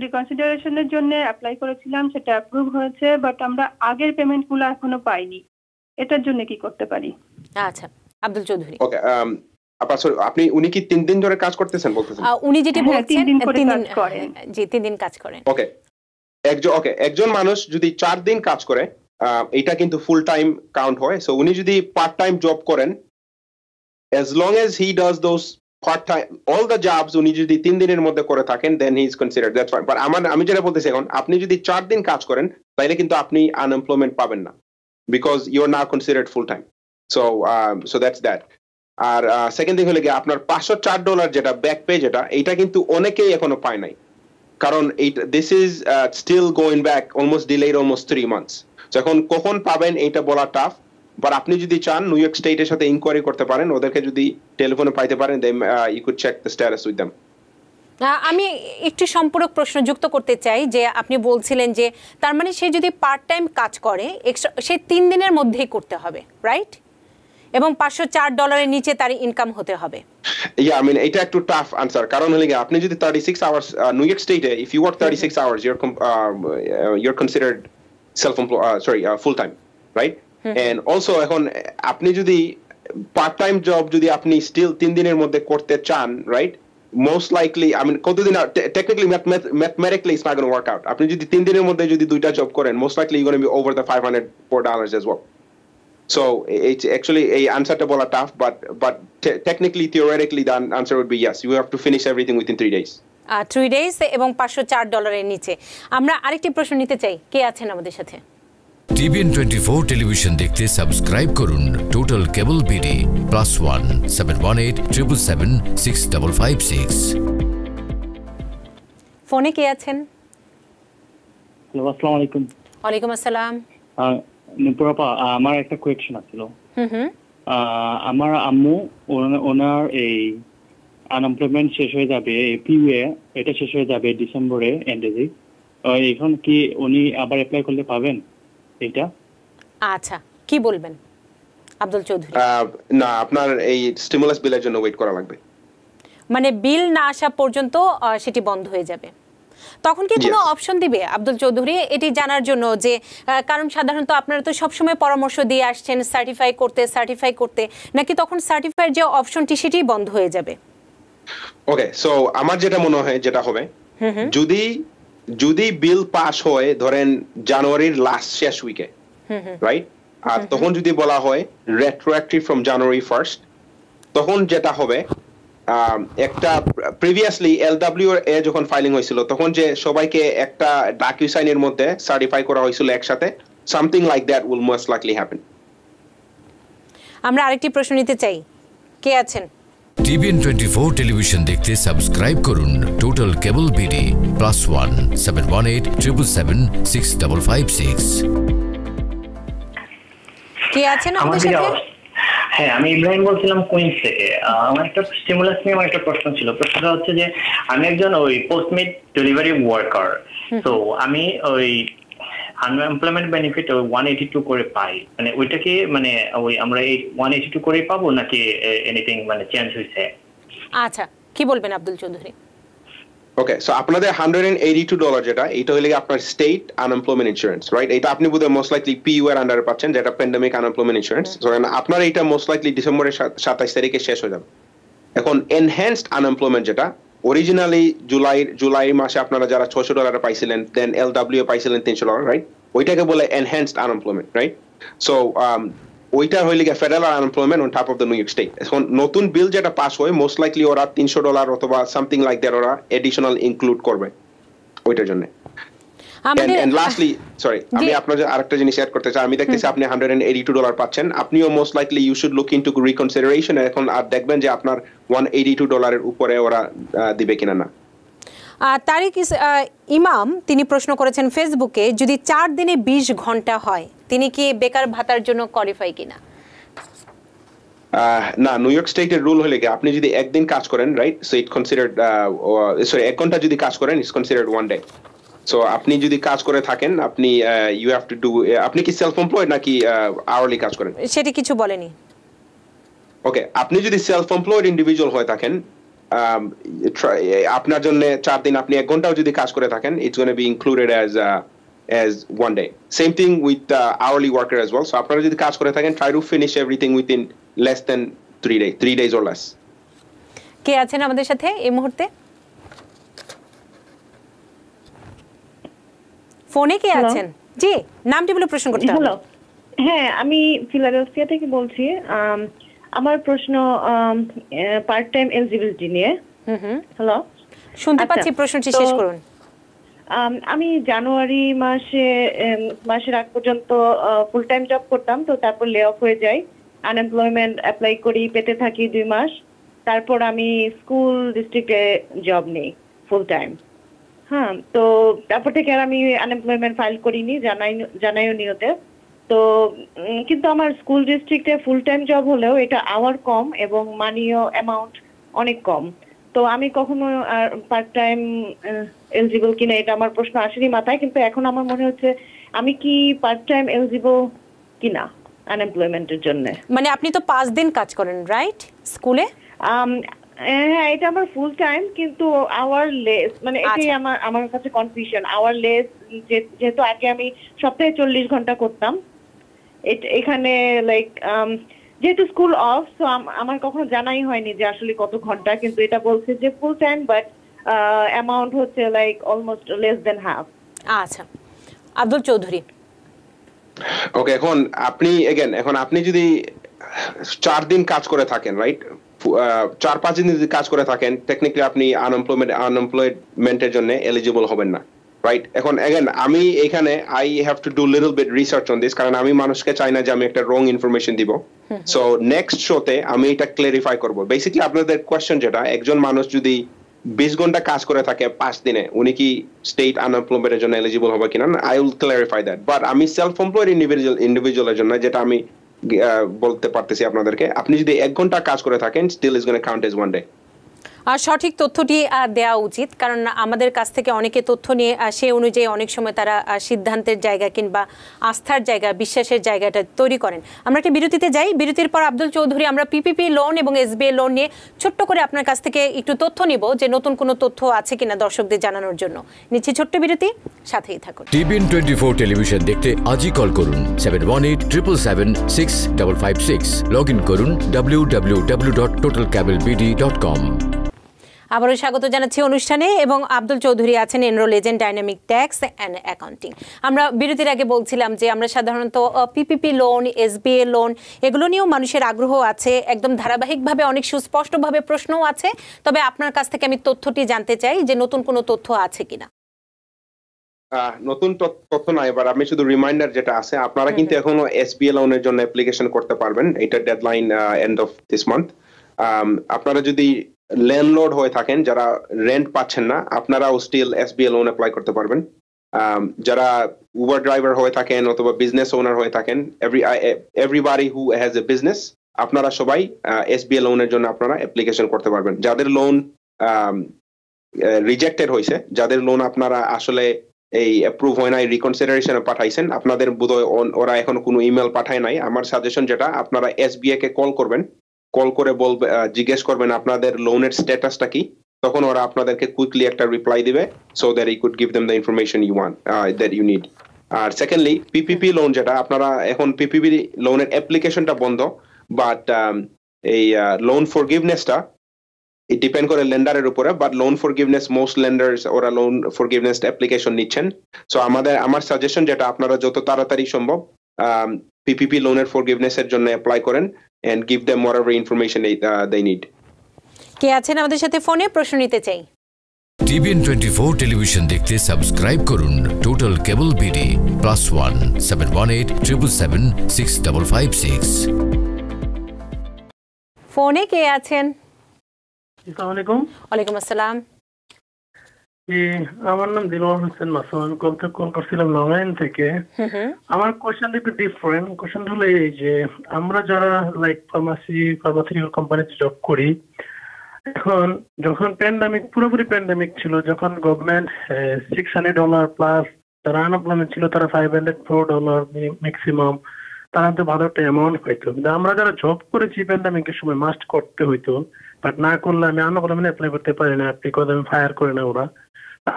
রিকনসিডারেশনের জন্য অ্যাপ্লাই করেছিলাম, সেটা অ্যাপ্রুভ হয়েছে, বাট আমরা আগের পেমেন্টগুলো এখনো পাইনি। এটার জন্য কি করতে পারি? আচ্ছা, আব্দুল চৌধুরী। ওকে, আপনি উনি কি 3 দিন ধরে কাজ করতেছেন বলতেছেন? উনি যেটি বলছেন 3 দিন করে কাজ করেন। জি, 3 দিন কাজ করেন। ওকে, একজন মানুষ যদি 4 দিন কাজ করে এটা কিন্তু ফুল টাইম কাউন্ট হয়। সো উনি যদি পার্ট টাইম জব করেন, as long as he does those part time all the jobs, উনি যদি 3 দিনের মধ্যে করে থাকেন then he is considered, that's fine. But আমি যেটা বলতেছি, এখন আপনি যদি 4 দিন কাজ করেন তাহলে কিন্তু আপনি আনএমপ্লয়মেন্ট পাবেন না, because you are now considered full time. So that's that. আর সেকেন্ড থিং হলো কি, আপনার $504 যেটা ব্যাক পে যেটা, এটা কিন্তু অনেকেই এখনো পায় নাই, কারণ this is still going back almost delayed almost 3 months. So এখন কখন পাবেন এটা বলা টাফ, বাট আপনি যদি চান নিউ ইয়র্ক স্টেটের সাথে ইনকোয়ারি করতে পারেন, ওদেরকে যদি টেলিফোনে পাইতে পারেন then you could check the status with them. আমি একটু সম্পূরক প্রশ্ন যুক্ত করতে চাই যে আপনি বলছিলেন যে তার মানে সে যদি পার্ট টাইম কাজ করে সে 3 দিনের মধ্যেই করতে হবে, রাইট? এবং $504 নিচে তার ইনকাম হতে হবে। Yeah, I mean এটা একটু টাফ আনসার, কারণ হলে আপনি যদি 36 আওয়ার্স নিউ ইয়র্ক স্টেটে if you work 36 hours you're considered full time, right? And also এখন আপনি যদি পার্ট টাইম জব যদি আপনি স্টিল 3 দিনের মধ্যে করতে চান, right, most likely I mean কতদিন technically mathematically it's not going to work out. আপনি যদি 3 দিনের মধ্যে যদি দুইটা জব করেন, most likely you're going to be over the $504 as well. So it's actually a answer to bola tough, but technically theoretically the answer would be yes, you have to finish everything within 3 days. 3 days এবং $504 এর নিচে। আমরা আরেকটি প্রশ্ন নিতে চাই, কে আছেন আমাদের সাথে? TVN 24 টেলিভিশন দেখতে সাবস্ক্রাইব করুন টোটাল কেবল বিডি +1 718 777 6556। ফোনে কে আছেন? হ্যালো, আসসালামু আলাইকুম। ওয়ালাইকুম আসসালাম। নুপুরাপা, আমার একটা কোয়েকশন আছিল। আমার আম্মু ওনার এই আনএমপ্লয়মেন্ট শেষ হয়ে যাবে, পিইউএ এটা শেষ হয়ে যাবে ডিসেম্বরে এন্ডে। এখন কি উনি আবার অ্যাপ্লাই করলে পাবেন এটা? আচ্ছা, কি বলবেন আব্দুল চৌধুরী? না, আপনার এই স্টিমুলাস বিলের জন্য ওয়েট করা লাগবে। মানে বিল না আসা পর্যন্ত সেটি বন্ধ হয়ে যাবে। তখন কি কোনো অপশন দিবে আব্দুল চৌধুরী এটি জানার জন্য? যে কারণ সাধারণত আপনারা তো সবসময় পরামর্শ দিয়ে আসছেন সার্টিফাই করতে, নাকি তখন সার্টিফাইয়ের যে অপশনটি সেটি বন্ধ হয়ে যাবে? ওকে, সো আমার যেটা মনে হয় যেটা হবে, যদি বিল পাস হয় ধরেন জানুয়ারির লাস্ট শেষ উইকে, রাইট, আর তখন যদি বলা হয় রেট্রোঅ্যাক্টিভ ফ্রম জানুয়ারি 1st, তখন যেটা হবে একটা প্রিভিয়াসলি এলডব্লিউ এ যখন ফাইলিং হয়েছিল তখন যে সবাইকে একটা ডাকিউসাইনের মধ্যে সার্টিফাই করা হয়েছিল একসাথে, something like that will most likely happen. আমরা আরেকটি প্রশ্ন নিতে চাই, কে আছেন? টিভিএন 24 টেলিভিশন দেখতে সাবস্ক্রাইব করুন টোটাল কেবল বিডি +1 718 777 6556। কে আছেন আমাদের সাথে? হ্যাঁ, আমি ইব্রাহিম বলছিলাম কুইন্স থেকে। আমার একটা স্টিমুলাস নিয়ে আমার একটা প্রশ্ন ছিল। প্রশ্নটা হচ্ছে যে আমি একজন ওই পোস্টমেড ডেলিভারি ওয়ার্কার, তো আমি ওই আনএমপ্লয়মেন্ট বেনিফিট 182 করে পাই, মানে ওইটা কি মানে ওই আমরা এই 182 করে পাবো নাকি এনিথিং মানে চেঞ্জ হয়েছে? আচ্ছা, কি বলবেন আব্দুল চৌধুরী? ওকে, সো আপনাদের $182 যেটা, এটা হইলে আপনার স্টেট আনএমপ্লয়মেন্ট ইন্স্যুরেন্স, রাইট? এটা আপনি বোধহয় মোস্ট লাইকলি পিইউ এর আন্ডারে পাচ্ছেন, যেটা প্যান্ডেমিক আনএমপ্লয়মেন্ট ইন্স্যুরেন্স। সো আপনার এটা মোস্ট লাইকলি ডিসেম্বরের 27 তারিখে শেষ হয়ে যাবে। এখন এনহ্যান্সড আনএমপ্লয়মেন্ট যেটা অরিজিনালি জুলাই মাসে আপনারা যারা $600 পাইছিলেন, দেন এলডব্লিউ পাইছিলেন $300, রাইট? ওইটাকে বলে এনহ্যান্সড আনএমপ্লয়মেন্ট, রাইট? সো ওইটা হইলে গিয়ে federal unemployment on top of the new York state. এখন নতুন বিল যেটা পাস হয় মোস্ট লাইকলি ওরা $300 অথবা সামথিং লাইক দ্যাট ওরা এডিশনাল ইনক্লুড করবে ওইটার জন্য। And lastly, sorry, আমি আপনাদের আরেকটা জিনিস অ্যাড করতে চাই। আমি দেখতেছি আপনি $182 পাচ্ছেন, আপনিও most likely you should look into reconsideration. এখন আর দেখবেন যে আপনার $182 এর উপরে ওরা দিবে কিনা না। তারিক ইমাম তিনি প্রশ্ন করেছেন ফেসবুকে, যদি 4 দিনে 20 ঘন্টা হয় তিনি কি বেকার ভাতার জন্য কোয়ালিফাই কিনা? না, নিউ ইয়র্ক স্টেটের রুল হলে কি আপনি যদি একদিন কাজ করেন, রাইট, সো ইট কনসিডার্ড, সরি 1 ঘন্টা যদি কাজ করেন ইটস কনসিডার্ড 1 ডে। সো আপনি যদি কাজ করে থাকেন আপনি ইউ হ্যাভ টু ডু, আপনি কি সেলফ এমপ্লয়েড নাকি আওয়ারলি কাজ করেন? সেটা কিছু বলেনি। ওকে, আপনি যদি সেলফ এমপ্লয়েড ইন্ডিভিজুয়াল হয়ে থাকেন, আপনার জন্য 4 দিন আপনি 1 ঘন্টাও যদি কাজ করে থাকেন, it's gonna be included as 1 day. Same thing with hourly worker as well. So আপনারা যদি কাজ করে থাকেন, try to finish everything within less than 3 days or less. কে আছেন আমাদের সাথে এই মুহূর্তে? ফোনে কে আছেন? জি, নামটি বলে প্রশ্ন করতে হবে। হ্যালো, হ্যাঁ, আমি ফিলাডেলফিয়া থেকে বলছি। আমার প্রশ্ন পার্ট টাইম এলিজিবিলিটি নিয়ে। হ্যালো, শুনতে পাচ্ছি, প্রশ্নটি শেষ করুন। আমি জানুয়ারি মাসের আগ পর্যন্ত ফুল টাইম জব করতাম, তো তারপর লে অফ হয়ে যায়, আনএমপ্লয়মেন্ট অ্যাপ্লাই করি, পেতে থাকি 2 মাস, তারপর আমি স্কুল ডিস্ট্রিক্টে জব নেই ফুল টাইম। হ্যাঁ, তো তারপর থেকে আর আমি আনএমপ্লয়মেন্ট ফাইল করিনি, জানাইও নিয়তে। তো কিন্তু আমার স্কুল ডিস্ট্রিক্টে ফুল টাইম জব হলেও এটা আওয়ার কম এবং মানিও অ্যামাউন্ট অনেক কম। তো আমি কখনো পার্ট টাইম এলিজিবল কিনা এটা আমার প্রশ্ন আসেনি মাথায়, কিন্তু এখন আমার মনে হচ্ছে আমি কি পার্ট টাইম এলিজিবল কিনা আনএমপ্লয়মেন্টের জন্য। মানে আপনি তো 5 দিন কাজ করেন, রাইট, স্কুলে? হ্যাঁ, এটা আমার ফুল টাইম, কিন্তু আওয়ার লেস, মানে এটাই আমার কাছে কনফিউশন। আওয়ার লেস, যেহেতু আগে আমি সপ্তাহে 40 ঘন্টা করতাম, এখানে লাইক যেহেতু স্কুল অফ, তো আমার কখনো জানাই হয়নি যে আসলে কত ঘন্টা, কিন্তু এটা বলছে যে ফুল টাইম, বাট অ্যামাউন্ট হচ্ছে like almost less than half. আচ্ছা, আব্দুল চৌধুরী। ওকে, এখন আপনি যদি 4 দিন কাজ করে থাকেন, রাইট, 4-5 দিন যদি কাজ করে থাকেন, টেকনিক্যালি আপনি আনএমপ্লয়মেন্টের জন্য এলিজিবল হবেন না, রাইট? এখন আমি এখানে I have to do little bit research on this, কারণ আমি মানুষকে চাই না যে আমি একটা রং ইনফরমেশন দিব। সো নেক্সট শোতে আমি এটা ক্লারিফাই করব। বেসিক্যালি আপনাদের কোয়েশ্চেন যেটা, একজন মানুষ যদি 20 ঘন্টা কাজ করে থাকে 5 দিনে, উনি কি স্টেট আনএমপ্লয়মেন্টের জন্য এলিজিবল হবে কিনা? I will clarify that. But আমি সেলফ এমপ্লয়েড ইন্ডিভিজুয়ালের জন্য যেটা আমি বলতে পারতেছি আপনাদেরকে, আপনি যদি 1 ঘন্টা কাজ করে থাকেন, still is gonna count as 1 day. আর সঠিক তথ্যটি দেওয়া উচিত, কারণ আমাদের কাছ থেকে অনেকে তথ্য নিয়ে সে অনুযায়ী অনেক সময় তারা সিদ্ধান্তের জায়গা কিংবা আস্থার জায়গা, বিশ্বাসের জায়গাটা তৈরি করেন। আমরা একটা বিরতিতে যাই, বিরতির পর আব্দুল চৌধুরী আমরা পিপিপি লোন এবং এসবিআই লোন নিয়ে ছোট্ট করে আপনার কাছ থেকে একটু তথ্য নিব, যে নতুন কোনো তথ্য আছে কিনা দর্শকদের জানানোর জন্য। নিচ্ছি ছোট্ট বিরতি, সাথেই থাকুন। টিভিএন 24 টেলিভিশন দেখতে আজই কল করুন 7187776556। লগ ইন করুন www.totalcablebd.com। আবারও স্বাগত জানাচ্ছি অনুষ্ঠানে, এবং আব্দুল চৌধুরী আছেন enrol agent Dynamic Tax and Accounting. আমরা বিরতির আগে বলছিলাম যে আমরা সাধারণত পিপিপি লোন, এসবিএ লোন এগুলো নিয়েও মানুষের আগ্রহ আছে, একদম ধারাবাহিকভাবে অনেক সুস্পষ্টভাবে প্রশ্নও আছে। তবে আপনার কাছ থেকে আমি তথ্যটি জানতে চাই যে নতুন কোনো তথ্য আছে কিনা। নতুন তথ্য না, এবার আমি শুধু রিমাইন্ডার যেটা আছে, আপনারা কিন্তু এখনো এসবিএ লোনের জন্য অ্যাপ্লিকেশন করতে পারবেন। এটা deadline end of this month. আপনারা যদি ল্যান্ডলর্ড হয়ে থাকেন, যারা রেন্ট পাচ্ছেন না, আপনারাও স্টিল এসবিএ লোন অ্যাপ্লাই করতে পারবেন। যারা উবার ড্রাইভার হয়ে থাকেন অথবা বিজনেস ওনার হয়ে থাকেন, everybody who has a business, আপনারা সবাই এসবিএ লোনের জন্য আপনারা অ্যাপ্লিকেশন করতে পারবেন। যাদের লোন রিজেক্টেড হয়েছে, যাদের লোন আপনারা আসলে এই অ্যাপ্রুভ হয় নাই, রিকনসিডারেশনে পাঠাইছেন, আপনাদের বোধহয় ওরা এখন কোনো ইমেল পাঠায় নাই। আমার সাজেশন যেটা, আপনারা এসবিআই কে কল করবেন, কল করে জিজ্ঞেস করবেন আপনাদের লোনের স্ট্যাটাসটা কি, তখন ওরা আপনাদেরকে কুইকলি একটা রিপ্লাই দিবে, so that you could give them the information you want, that you need. আর সেকেন্ডলি, পিপিপি লোন যেটা, আপনারা এখন পিপিপি লোনের অ্যাপ্লিকেশনটা বন্ধ, বাট এই লোন ফরগিভনেসটা it depend করে লেন্ডারের উপরে, বাট লোন ফরগিভনেস মোস্ট লেন্ডার্স ওরা লোন ফরগিভনেস অ্যাপ্লিকেশন নিচ্ছেন। সো আমার সাজেশন যেটা, আপনারা যত তাড়াতাড়ি সম্ভব পিপিপি লোনের ফরগিভনেসের জন্য অ্যাপ্লাই করেন and give them whatever information they need. কে আছেন আমাদের সাথে ফোনে? প্রশ্ন নিতে চাই। টিভিএন 24 টেলিভিশন দেখতে সাবস্ক্রাইব করুন টোটাল কেবল বিডি +1 718 777 6556। ফোনে কে আছেন? আসসালামু আলাইকুম। ওয়ালাইকুম আসসালাম। আমার নাম দিলওয়ার হোসেন মাসুম, আমি কল করছিলাম লংলাইন থেকে। আমার কোশ্চেন একটু ডিফারেন্ট। কোশ্চেন হলো এই যে, আমরা যারা লাইক ফার্মাসিউটিক্যাল কোম্পানিতে জব করি, এখন যখন পুরোপুরি প্যান্ডামিক ছিল, যখন গভর্নমেন্ট $600 প্লাস, যারা আনএমপ্লয়মেন্ট ছিল তারা $504 ম্যাক্সিমাম, তারা তো ভালো একটা অ্যামাউন্ট পাইতো। কিন্তু আমরা যারা জব করেছি প্যান্ডামিকের সময় মাস্ট করতে হইতো, বাট না করলে আমি আনএমপ্লয়মেন্ট অ্যাপ্লাই করতে পারি না, বিকজ আমি ফায়ার করে না ওরা।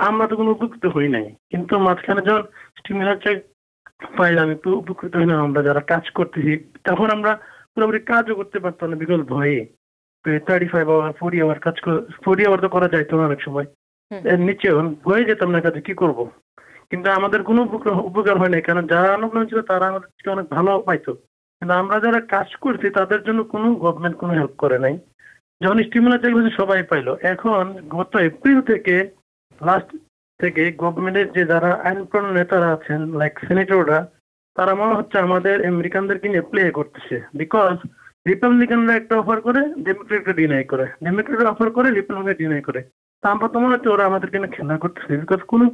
আমরা তো কোনো উপকৃত হই নাই, কিন্তু মাঝখানে যখন স্টিমুলাস চেক পাই আমি তো উপকৃত হই না। আমরা যারা কাজ করতেছি তখন আমরা পুরোপুরি কাজও করতে পারতাম না, বিকজ ভয়ে 35 আওয়ার 40 আওয়ার কাজ 40 আওয়ার তো করা যাইতো না অনেক সময়, এর নিচে ভয়ে যেতাম না কাজে কি করব। কিন্তু আমাদের কোনো উপকার হয় নাই, কারণ যারা আনএমপ্লয়েমেন্ট ছিল তারা আমাদের থেকে অনেক ভালো পাইতো, কিন্তু আমরা যারা কাজ করছি তাদের জন্য কোনো গভর্নমেন্ট কোনো হেল্প করে নাই। যখন স্টিমুলাস চেক সবাই পাইলো, এখন গত এপ্রিল থেকে লাস্ট থেকে গভর্নমেন্টের যে যারা আইনপ্রণ নেতারা আছেন লাইক সেনেটররা, তারা মনে হচ্ছে আমাদের আমেরিকানদেরকে নিয়ে প্লে করতেছে। বিকজ রিপাবলিকানরা একটা অফার করে, ডেমোক্রেটরা ডিনাই করে, ডেমোক্রেটরা অফার করে, রিপাবলিকান ডিনাই করে। তা আমরা তো মনে হচ্ছে ওরা আমাদেরকে নিয়ে খেলা করতেছে। বিকজ কোনো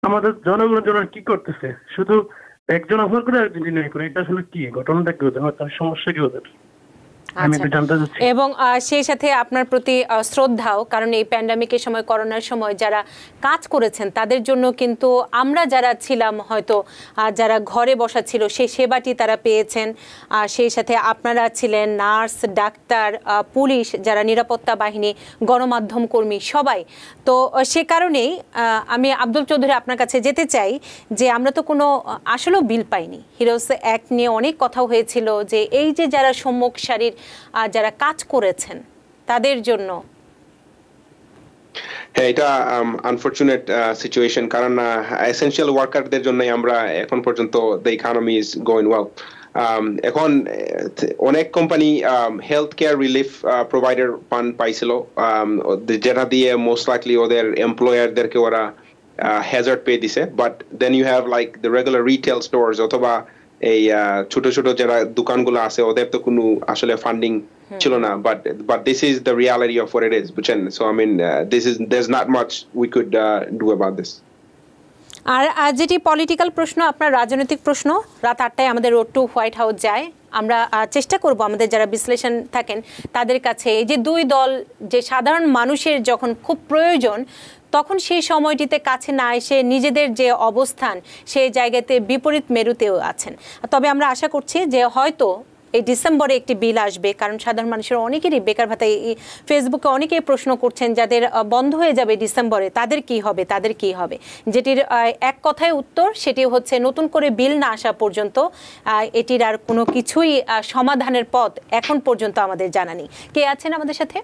আমাদের জনগণের জন্য কি করতেছে, শুধু একজন অফার করে একজন ডিনাই করে। এটা আসলে কি ঘটনাটা কি ওদের, সমস্যা কি ওদের? এবং সেই সাথে আপনার প্রতি শ্রদ্ধাও, কারণ এই প্যান্ডামিকের সময়, করোনার সময় যারা কাজ করেছেন তাদের জন্য কিন্তু আমরা যারা ছিলাম হয়তো যারা ঘরে বসা ছিল সেই সেবাটি তারা পেয়েছেন। সেই সাথে আপনারা ছিলেন নার্স, ডাক্তার, পুলিশ, যারা নিরাপত্তা বাহিনী, গণমাধ্যম কর্মী সবাই। তো সে কারণেই আমি আব্দুল চৌধুরী আপনার কাছে যেতে চাই যে আমরা তো কোনো আসলেও বিল পাইনি। হিরোস অ্যাক্ট নিয়ে অনেক কথা হয়েছিল যে এই যে যারা সম্মুখ সারির যারা কাজ করেছেন তাদের জন্য। হ্যাঁ, এটা আনফরচুনেট সিচুয়েশন, কারণ এসেনশিয়াল ওয়ার্কারদের জন্য আমরা এখন পর্যন্ত the economy is going well. এখন অনেক company health care relief provider fund পাইছিল, যেটা দিয়ে মোস্ট লাইকলি ওদের এমপ্লয়ারদেরকে ওরা হ্যাজার্ড পে দিছে। But then you have like the regular retail stores অথবা এই ছোট ছোট যারা দোকানগুলো আছে, ওদের তো কোনো আসলে ফান্ডিং ছিল না, but this is the reality of what it is, বুঝছেন? So I mean there's not much we could do about this. আর যেটি পলিটিক্যাল প্রশ্ন, আপনার রাজনৈতিক প্রশ্ন, রাত 8টায় আমাদের রোড টু হোয়াইট হাউস যায়। আমরা চেষ্টা করব আমাদের যারা বিশ্লেষণ থাকেন তাদের কাছে এই যে দুই দল যে সাধারণ মানুষের যখন খুব প্রয়োজন তখন সেই সময়টিতে কাছে না এসে নিজেদের যে অবস্থান সেই জায়গাতে বিপরীত মেরুতেও আছেন। তবে আমরা আশা করছি যে হয়তো এই ডিসেম্বরে একটি বিল আসবে, কারণ সাধারণ মানুষের অনেকেরই বেকার ভাতা, এই ফেসবুকে অনেকেই প্রশ্ন করছেন যাদের বন্ধ হয়ে যাবে ডিসেম্বরে তাদের কি হবে, যেটির এক কথায় উত্তর সেটি হচ্ছে নতুন করে বিল না আসা পর্যন্ত এটির আর কোনো কিছুই সমাধানের পথ এখন পর্যন্ত আমাদের জানা নেই। কে আছেন আমাদের সাথে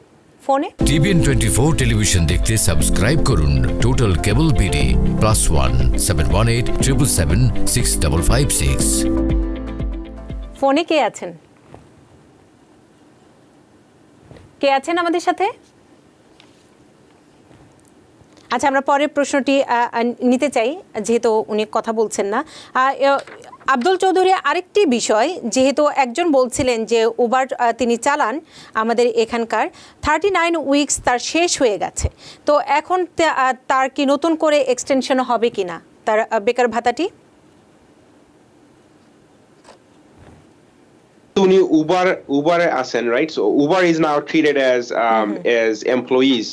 ফোনে? TVN 24 টেলিভিশন দেখতে সাবস্ক্রাইব করুন টোটাল কেবল বিডি +1 718 777 6556। ফোনে কে আছেন আমাদের সাথে? আচ্ছা, আমরা পরের প্রশ্নটি নিতে চাই যেহেতু উনি কথা বলছেন না। আব্দুল চৌধুরী, আরেকটি বিষয়, যেহেতু একজন বলছিলেন যে উবার তিনি চালান আমাদের এখানকার 39 উইকস তার শেষ হয়ে গেছে, তো এখন তার কি নতুন করে এক্সটেনশন হবে কিনা তার বেকার ভাতাটি? উনি উবারে আছেন, right? So Uber is now treated as employees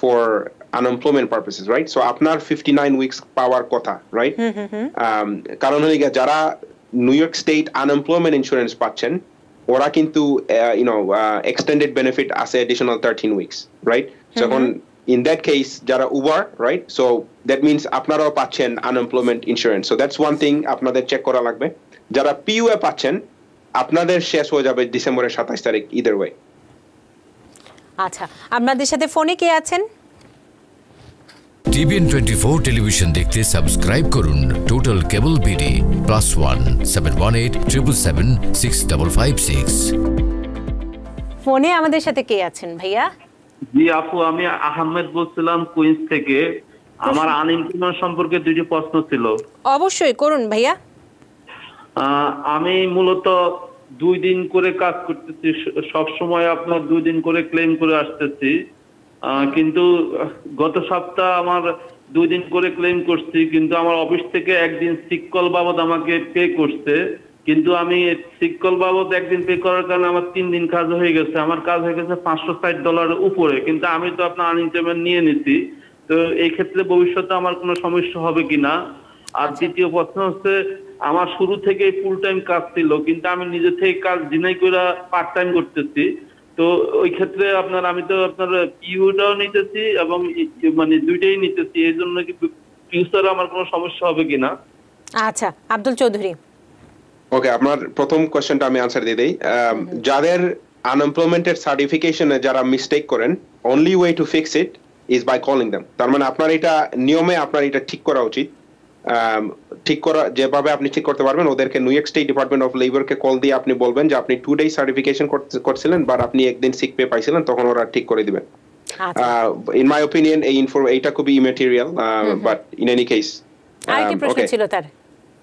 for unemployment purposes, right? So আপনার 59 weeks পাওয়ার কথা, right? কারণ হলো যারা new York state unemployment insurance পাচ্ছেন ওরা কিন্তু এক্সটেন্ডেড বেনিফিট আছে additional 13 weeks, right? So এখন in that case যারা Uber, right? So that means আপনারাও পাচ্ছেন unemployment insurance. So that's one thing আপনাদের চেক করা লাগবে। যারা পিইউএ পাচ্ছেন আপনাদের শেষ হয়ে যাবে ডিসেম্বরের 27 তারিখ either way। আচ্ছা, আপনাদের সাথে ফোনে কে আছেন? TVN 24 টেলিভিশন দেখতে সাবস্ক্রাইব করুন টোটাল কেবল বিডি +1 718 777 6556। ফোনে আমাদের সাথে কে আছেন ভাইয়া? জি আপু, আমি আহমেদ বলছিলাম কুইন্স থেকে। আমার আনএমপ্লয়মেন্ট সম্পর্কে দুটি প্রশ্ন ছিল। অবশ্যই করুন ভাইয়া। আমি মূলত 2 দিন করে কাজ করতেছি, সব সময় আপনার 2 দিন করে ক্লেম করে আসতেছি, কিন্তু গত সপ্তাহ আমার 2 দিন করে ক্লেম করছি, কিন্তু আমার অফিস থেকে একদিন সিক কল বাবদ আমাকে পে করছে, কিন্তু আমি সিক কল বাবদ একদিন পে করার কারণে আমার 3 দিন কাজ হয়ে গেছে, আমার কাজ হয়ে গেছে $560 উপরে, কিন্তু আমি তো আপনার আনএমপ্লয়মেন্ট নিয়ে নিছি, তো এই ক্ষেত্রে ভবিষ্যতে আমার কোনো সমস্যা হবে কিনা? আর দ্বিতীয় প্রশ্ন হচ্ছে আমার শুরু থেকে ফুল টাইম কাজ ছিল, কিন্তু আমি নিজে থেকে কাজ ডিনাই করে পার্ট টাইম করতেছি, তো ওই ক্ষেত্রে আমি তো আপনার পিইউটাও নিতেছি এবং মানে দুইটাই নিতেছি, এই জন্য কি ফিউচারে আমার কোনো সমস্যা হবে কিনা? আচ্ছা, আব্দুল চৌধুরী। ওকে, আপনার প্রথম কোশ্চেনটা আমি আনসার দিয়ে দেই। যাদের আনএমপ্লয়মেন্টের সার্টিফিকেশনে যারা মিস্টেক করেন, only way to fix it is by calling them. তার মানে আপনার এটা নিয়মে আপনার এটা ঠিক করা উচিত। ঠিক করা যেভাবে আপনি ঠিক করতে পারবেন, ওদেরকে New York state department of লেবারকে কল দিয়ে আপনি বলবেন যে আপনি 2 ডেজ সার্টিফিকেশন করছিলেন বাট আপনি একদিন সিক পে পাইছিলেন, তখন ওরা ঠিক করে দিবেন। ইন মাই ওপিনিয়ন এইটা খুবই immaterial, but in any case. আরেকটি প্রশ্ন ছিল তার।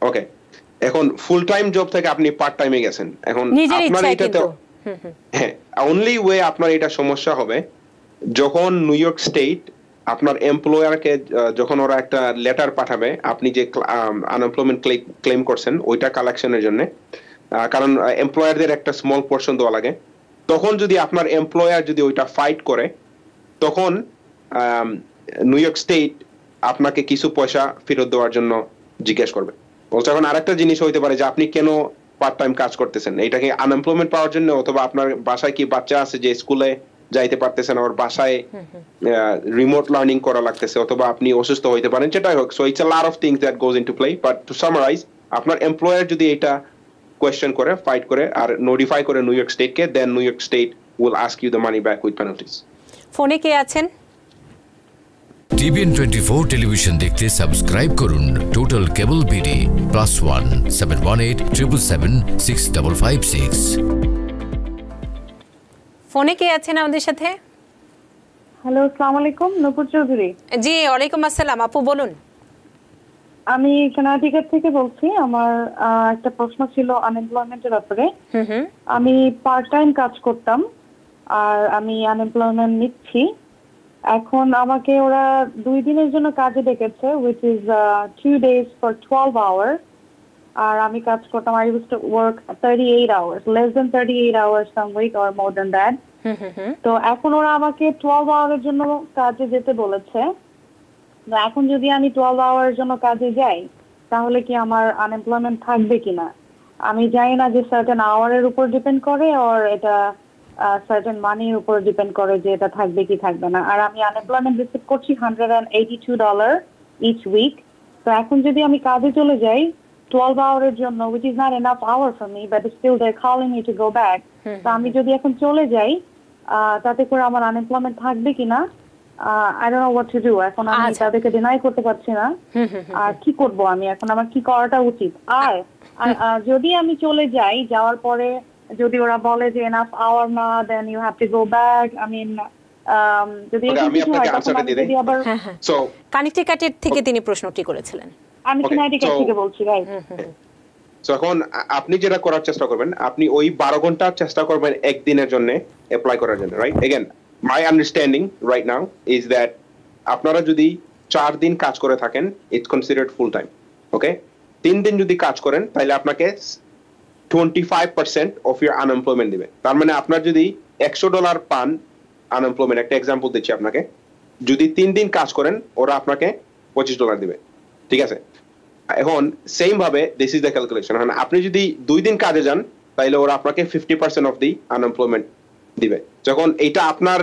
ওকে, এখন ফুল টাইম জব থেকে আপনি পার্ট টাইমে গেছেন, এখন আপনার এটাতে হ্যাঁ অনলি ওয়ে আপনার এটা সমস্যা হবে যখন নিউ ইয়র্ক স্টেট আপনার এমপ্লয়ারকে যখন ওরা একটা লেটার পাঠাবে আপনি যে আনএমপ্লয়মেন্ট ক্লেম করছেন ওইটা কালেকশনের জন্য, কারণ এমপ্লয়ারদের একটা স্মল পোর্শন দেওয়া লাগে, তখন যদি আপনার এমপ্লয়ার যদি ওইটা ফাইট করে তখন নিউ ইয়র্ক স্টেট আপনাকে কিছু পয়সা ফেরত দেওয়ার জন্য জিজ্ঞেস করবে। বলছে এখন আরেকটা জিনিস হইতে পারে যে আপনি কেন পার্ট টাইম কাজ করতেছেন, এটাকে আনএমপ্লয়মেন্ট পাওয়ার জন্য অথবা আপনার বাসায় কি বাচ্চা আছে যে স্কুলে যাইতে পারতেছেন, ওর বাসায় রিমোট লার্নিং করা লাগতেছে, অথবা আপনি অসুস্থ হইতে পারেন, যেটাই হোক। So it's a lot of things that goes into play, but to summarize আপনার এমপ্লয়ার যদি এটা কোয়েশ্চেন করে, ফাইট করে আর নোটিফাই করে নিউ ইয়র্ক স্টেটকে, then New York state will ask you the money back with penalties. ফোনে কে আছেন? TVN 24 টেলিভিশন দেখতে সাবস্ক্রাইব করুন টোটাল কেবল বিডি +1 718 777 6556। ফোনে কে আছেন আমাদের সাথে? হ্যালো, আসসালামু আলাইকুম, নূপুর চৌধুরী। জি, ওয়ালাইকুম আসসালাম, আপু বলুন। আমি কানাডিগেট থেকে বলছি। আমার একটা প্রশ্ন ছিল আনএমপ্লয়মেন্টের ব্যাপারে। আমি পার্ট টাইম কাজ করতাম আর আমি আনএমপ্লয়মেন্ট নিচ্ছি। এখন আমাকে ওরা 2 দিনের জন্য কাজে ডেকেছে, which is 2 days for 12 hours, আর আমি কাজ করতাম, I used to work 38 hours, less than 38 hours some week or more than that. তো এখন ওরা আমাকে 12 আওয়ারের জন্য কাজে যেতে বলেছে। এখন যদি আমি 12 আওয়ারের জন্য কাজে যাই তাহলে কি আমার আনএমপ্লয়মেন্ট থাকবে কিনা? আমি জানি না যে সার্টেন আওয়ারের উপর ডিপেন্ড করে আর এটা সার্টেন মানির উপর ডিপেন্ড করে যে এটা থাকবে কি থাকবে না। আর আমি আনএমপ্লয়মেন্ট রিসিভ করছি $182 each week। তো এখন যদি আমি কাজে চলে যাই 12 আওয়ারের জন্য, which is not enough hour for me, but still they're calling me to go back. তো আমি যদি এখন চলে যাই তাতে করে আমার আনএমপ্লয়মেন্ট থাকবে কিনা, I don't know what to do. এখন আমি তাদেরকে ডিনাই করতে পারছি না। আর কি করব আমি এখন, আমার কি করাটা উচিত? আর যদি আমি চলে যাই, যাওয়ার পরে যদি ওরা বলে যে এনাফ আওয়ার না, then you have to go back, I mean যদি আমি আপনাকে আনসারটা দিয়ে দেই। সো কানেক্টিকাটের থেকে তিনি প্রশ্নটি করেছিলেন। আমি কানেক্টিকাট থেকে বলছি, রাইট। সো এখন আপনি যেটা করার চেষ্টা করবেন, আপনি ওই 12 ঘন্টা চেষ্টা করবেন একদিনের জন্য অ্যাপ্লাই করার জন্য, right? Again my understanding right now is that আপনারা যদি 4 দিন কাজ করে থাকেন, it's considered full time. ওকে, 3 দিন যদি কাজ করেন তাহলে আপনাকে 25% of your unemployment দিবে। তার মানে আপনার যদি $100 পান আনএমপ্লয়মেন্ট, একটা এক্সাম্পল দিচ্ছি আপনাকে, যদি 3 দিন কাজ করেন ওরা আপনাকে $25 দিবে, ঠিক আছে? এখন সেম ভাবে দিস ইজ দ্য ক্যালকুলেশন। আপনি যদি 2 দিন কাজে যান তাহলে ওরা আপনাকে 50% অফ দি আনএমপ্লয়মেন্ট দিবে। যখন এটা আপনার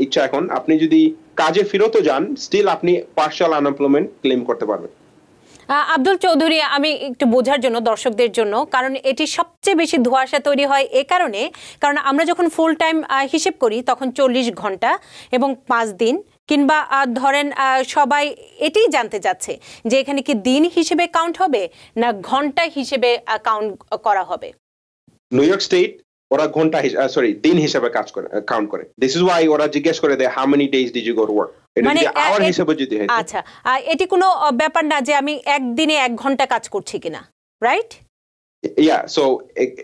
ইচ্ছা, এখন আপনি যদি কাজে ফিরতে যান স্টিল আপনি পার্শিয়াল আনএমপ্লয়মেন্ট ক্লেম করতে পারবেন। আব্দুল চৌধুরী, আমি একটু বোঝার জন্য দর্শকদের জন্য, কারণ এটি সবচেয়ে বেশি ধোঁয়াশা তৈরি হয় এ কারণে, কারণ আমরা যখন ফুল টাইম হিসেব করি তখন 40 ঘন্টা এবং 5 দিন, কিংবা ধরেন সবাই এটাই জানতে যাচ্ছে যে এখানে কি দিন হিসেবে কাউন্ট হবে না ঘন্টা হিসেবে কাউন্ট করা হবে। নিউ ইয়র্ক স্টেট ওরা ঘন্টা দিন হিসেবে কাজ করে, কাউন্ট করে। দিস ইজ ওয়াই ওরা জিজ্ঞেস করে they how many days did you go to work. মানে আওয়ার হিসেবে যদি হয়, আচ্ছা, এটি কোনো ব্যাপার না যে আমি একদিনে 1 ঘন্টা কাজ করছি কিনা, right? Yeah, so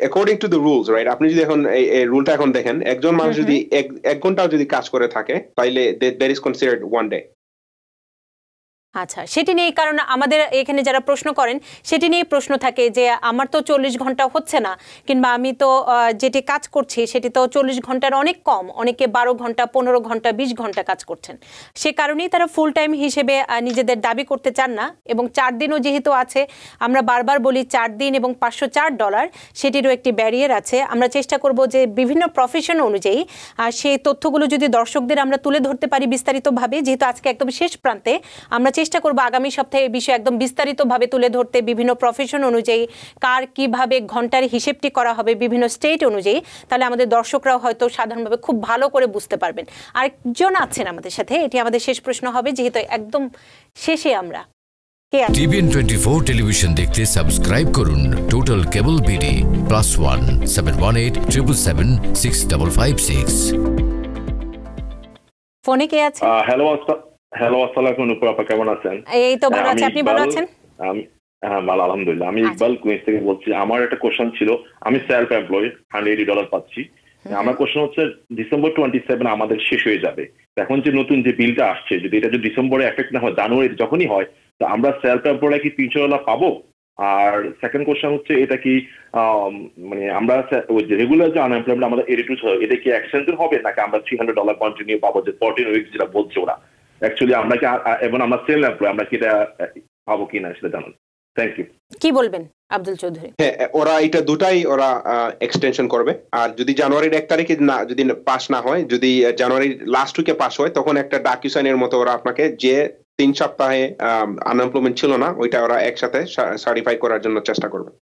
according to the rules, right? আপনি যদি এখন এই রুলটা এখন দেখেন, একজন মানুষ যদি 1 ঘন্টাও যদি কাজ করে থাকে তাহলে that is considered 1 day. আচ্ছা, সেটি নিয়ে, কারণ আমাদের এখানে যারা প্রশ্ন করেন সেটি নিয়ে প্রশ্ন থাকে যে আমার তো 40 ঘন্টা হচ্ছে না, কিংবা আমি তো যেটি কাজ করছি সেটি তো 40 ঘন্টার অনেক কম, অনেকে 12 ঘন্টা 15 ঘন্টা 20 ঘন্টা কাজ করছেন। সে কারণেই তারা ফুল টাইম হিসেবে নিজেদের দাবি করতে চান না। এবং 4 দিনও যেহেতু আছে, আমরা বারবার বলি 4 দিন এবং $504, সেটিরও একটি ব্যারিয়ার আছে। আমরা চেষ্টা করব যে বিভিন্ন প্রফেশন অনুযায়ী সেই তথ্যগুলো যদি দর্শকদের আমরা তুলে ধরতে পারি বিস্তারিতভাবে, যেহেতু আজকে একদম শেষ প্রান্তে, আমরা চেষ্টা করব আগামী সপ্তাহে এই বিষয়ে একদম বিস্তারিতভাবে তুলে ধরতে, বিভিন্ন প্রফেশন অনুযায়ী কার কিভাবে ঘন্টার হিসেবটি করা হবে বিভিন্ন স্টেট অনুযায়ী। তাহলে আমাদের দর্শকরাও হয়তো সাধারণভাবে খুব ভালো করে বুঝতে পারবেন। আরেকজন আছেন আমাদের সাথে, এটি আমাদের শেষ প্রশ্ন হবে যেহেতু একদম শেষে আমরা। টিভিএন 24 টেলিভিশন দেখতে সাবস্ক্রাইব করুন টোটাল কেবল বিডি +1 718 777 6556। ফোনে কে আছে? হ্যালো, আসসালামু আলাইকুম নুপুর আপা, কেমন আছেন? এই তো ভালো আছি, আপনি ভালো আছেন? হ্যাঁ, ভালো আলহামদুলিল্লাহ। আমি ইকবাল কুইন্স থেকে বলছি। আমার একটা কোশ্চেন ছিল, আমি সেলফ এমপ্লয়েড, $180 পাচ্ছি। আমার কোশ্চেন হচ্ছে ডিসেম্বর 27 আমাদের শেষ হয়ে যাবে। এখন যে নতুন যে বিলটা আসছে, যদি এটা যদি ডিসেম্বরে এফেক্ট না হয়, জানুয়ারি যখনই হয়, তো আমরা সেলফ এমপ্লয়েড কি $300 পাবো? আর সেকেন্ড কোশ্চেন হচ্ছে, এটা কি মানে আমরা রেগুলার যে আনএমপ্লয়মেন্ট আমাদের 82 এটা কি এক্সটেনশন হবে নাকি আমরা $300 কন্টিনিউ পাবো, যে 14 উইকস যেটা বলছে ওরা? অ্যাকচুয়ালি আমরা কি এবং আমরা সেলফ এমপ্লয়, আমরা কি এটা পাবো কিনা সেটা জানান। Thank you. কি বলবেন আব্দুল চৌধুরী? হ্যাঁ, ওরা এটা দুটাই ওরা এক্সটেনশন করবে। আর যদি জানুয়ারির 1 তারিখে না, যদি পাস না হয়, যদি জানুয়ারির লাস্ট উইকে পাস হয়, তখন একটা ডাকিউসাইনের মতো ওরা আপনাকে যে 3 সপ্তাহে আনএমপ্লয়মেন্ট ছিল না ওইটা ওরা একসাথে সার্টিফাই করার জন্য চেষ্টা করবে।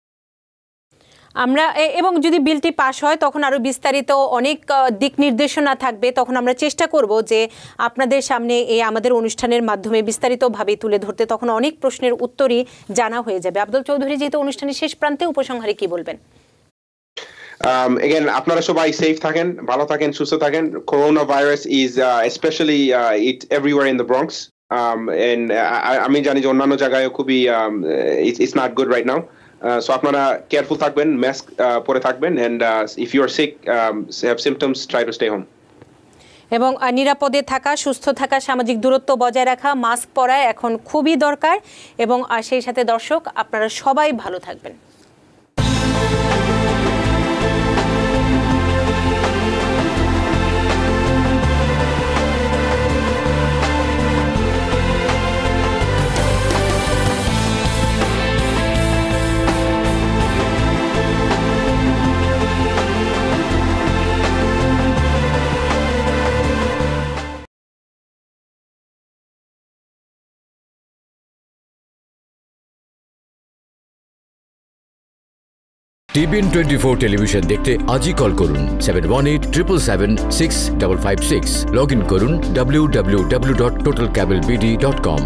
আমরা এবং যদি বিলটি পাস হয় তখন আরো বিস্তারিত অনেক দিক নির্দেশনা থাকবে, তখন আমরা চেষ্টা করব যে আপনাদের সামনে এই আমাদের অনুষ্ঠানের মাধ্যমে বিস্তারিতভাবে তুলে ধরতে, তখন অনেক প্রশ্নের উত্তরই জানা হয়ে যাবে। আব্দুল চৌধুরী, যেহেতু অনুষ্ঠানের শেষ প্রান্তে, উপসংহারে কি বলবেন? Again, আপনারা সবাই সেফ থাকেন, ভালো থাকেন, সুস্থ থাকেন। Corona virus is specially it everywhere in the Bronx. and আমি জানি যে অন্যান্য জায়গায় খুবই it's not good right now. So আপনারা কেয়ারফুল থাকবেন, মাস্ক পরে থাকবেন, and if you are sick, have symptoms, try to stay home. এবং নিরাপদে থাকা, সুস্থ থাকা, সামাজিক দূরত্ব বজায় রাখা, মাস্ক পরা এখন খুবই দরকার। এবং সেই সাথে দর্শক, আপনারা সবাই ভালো থাকবেন। টিবিএন 24 টেলিভিশন দেখতে আজই কল করুন 7187776556। লগ ইন করুন www.totalcablebd.com।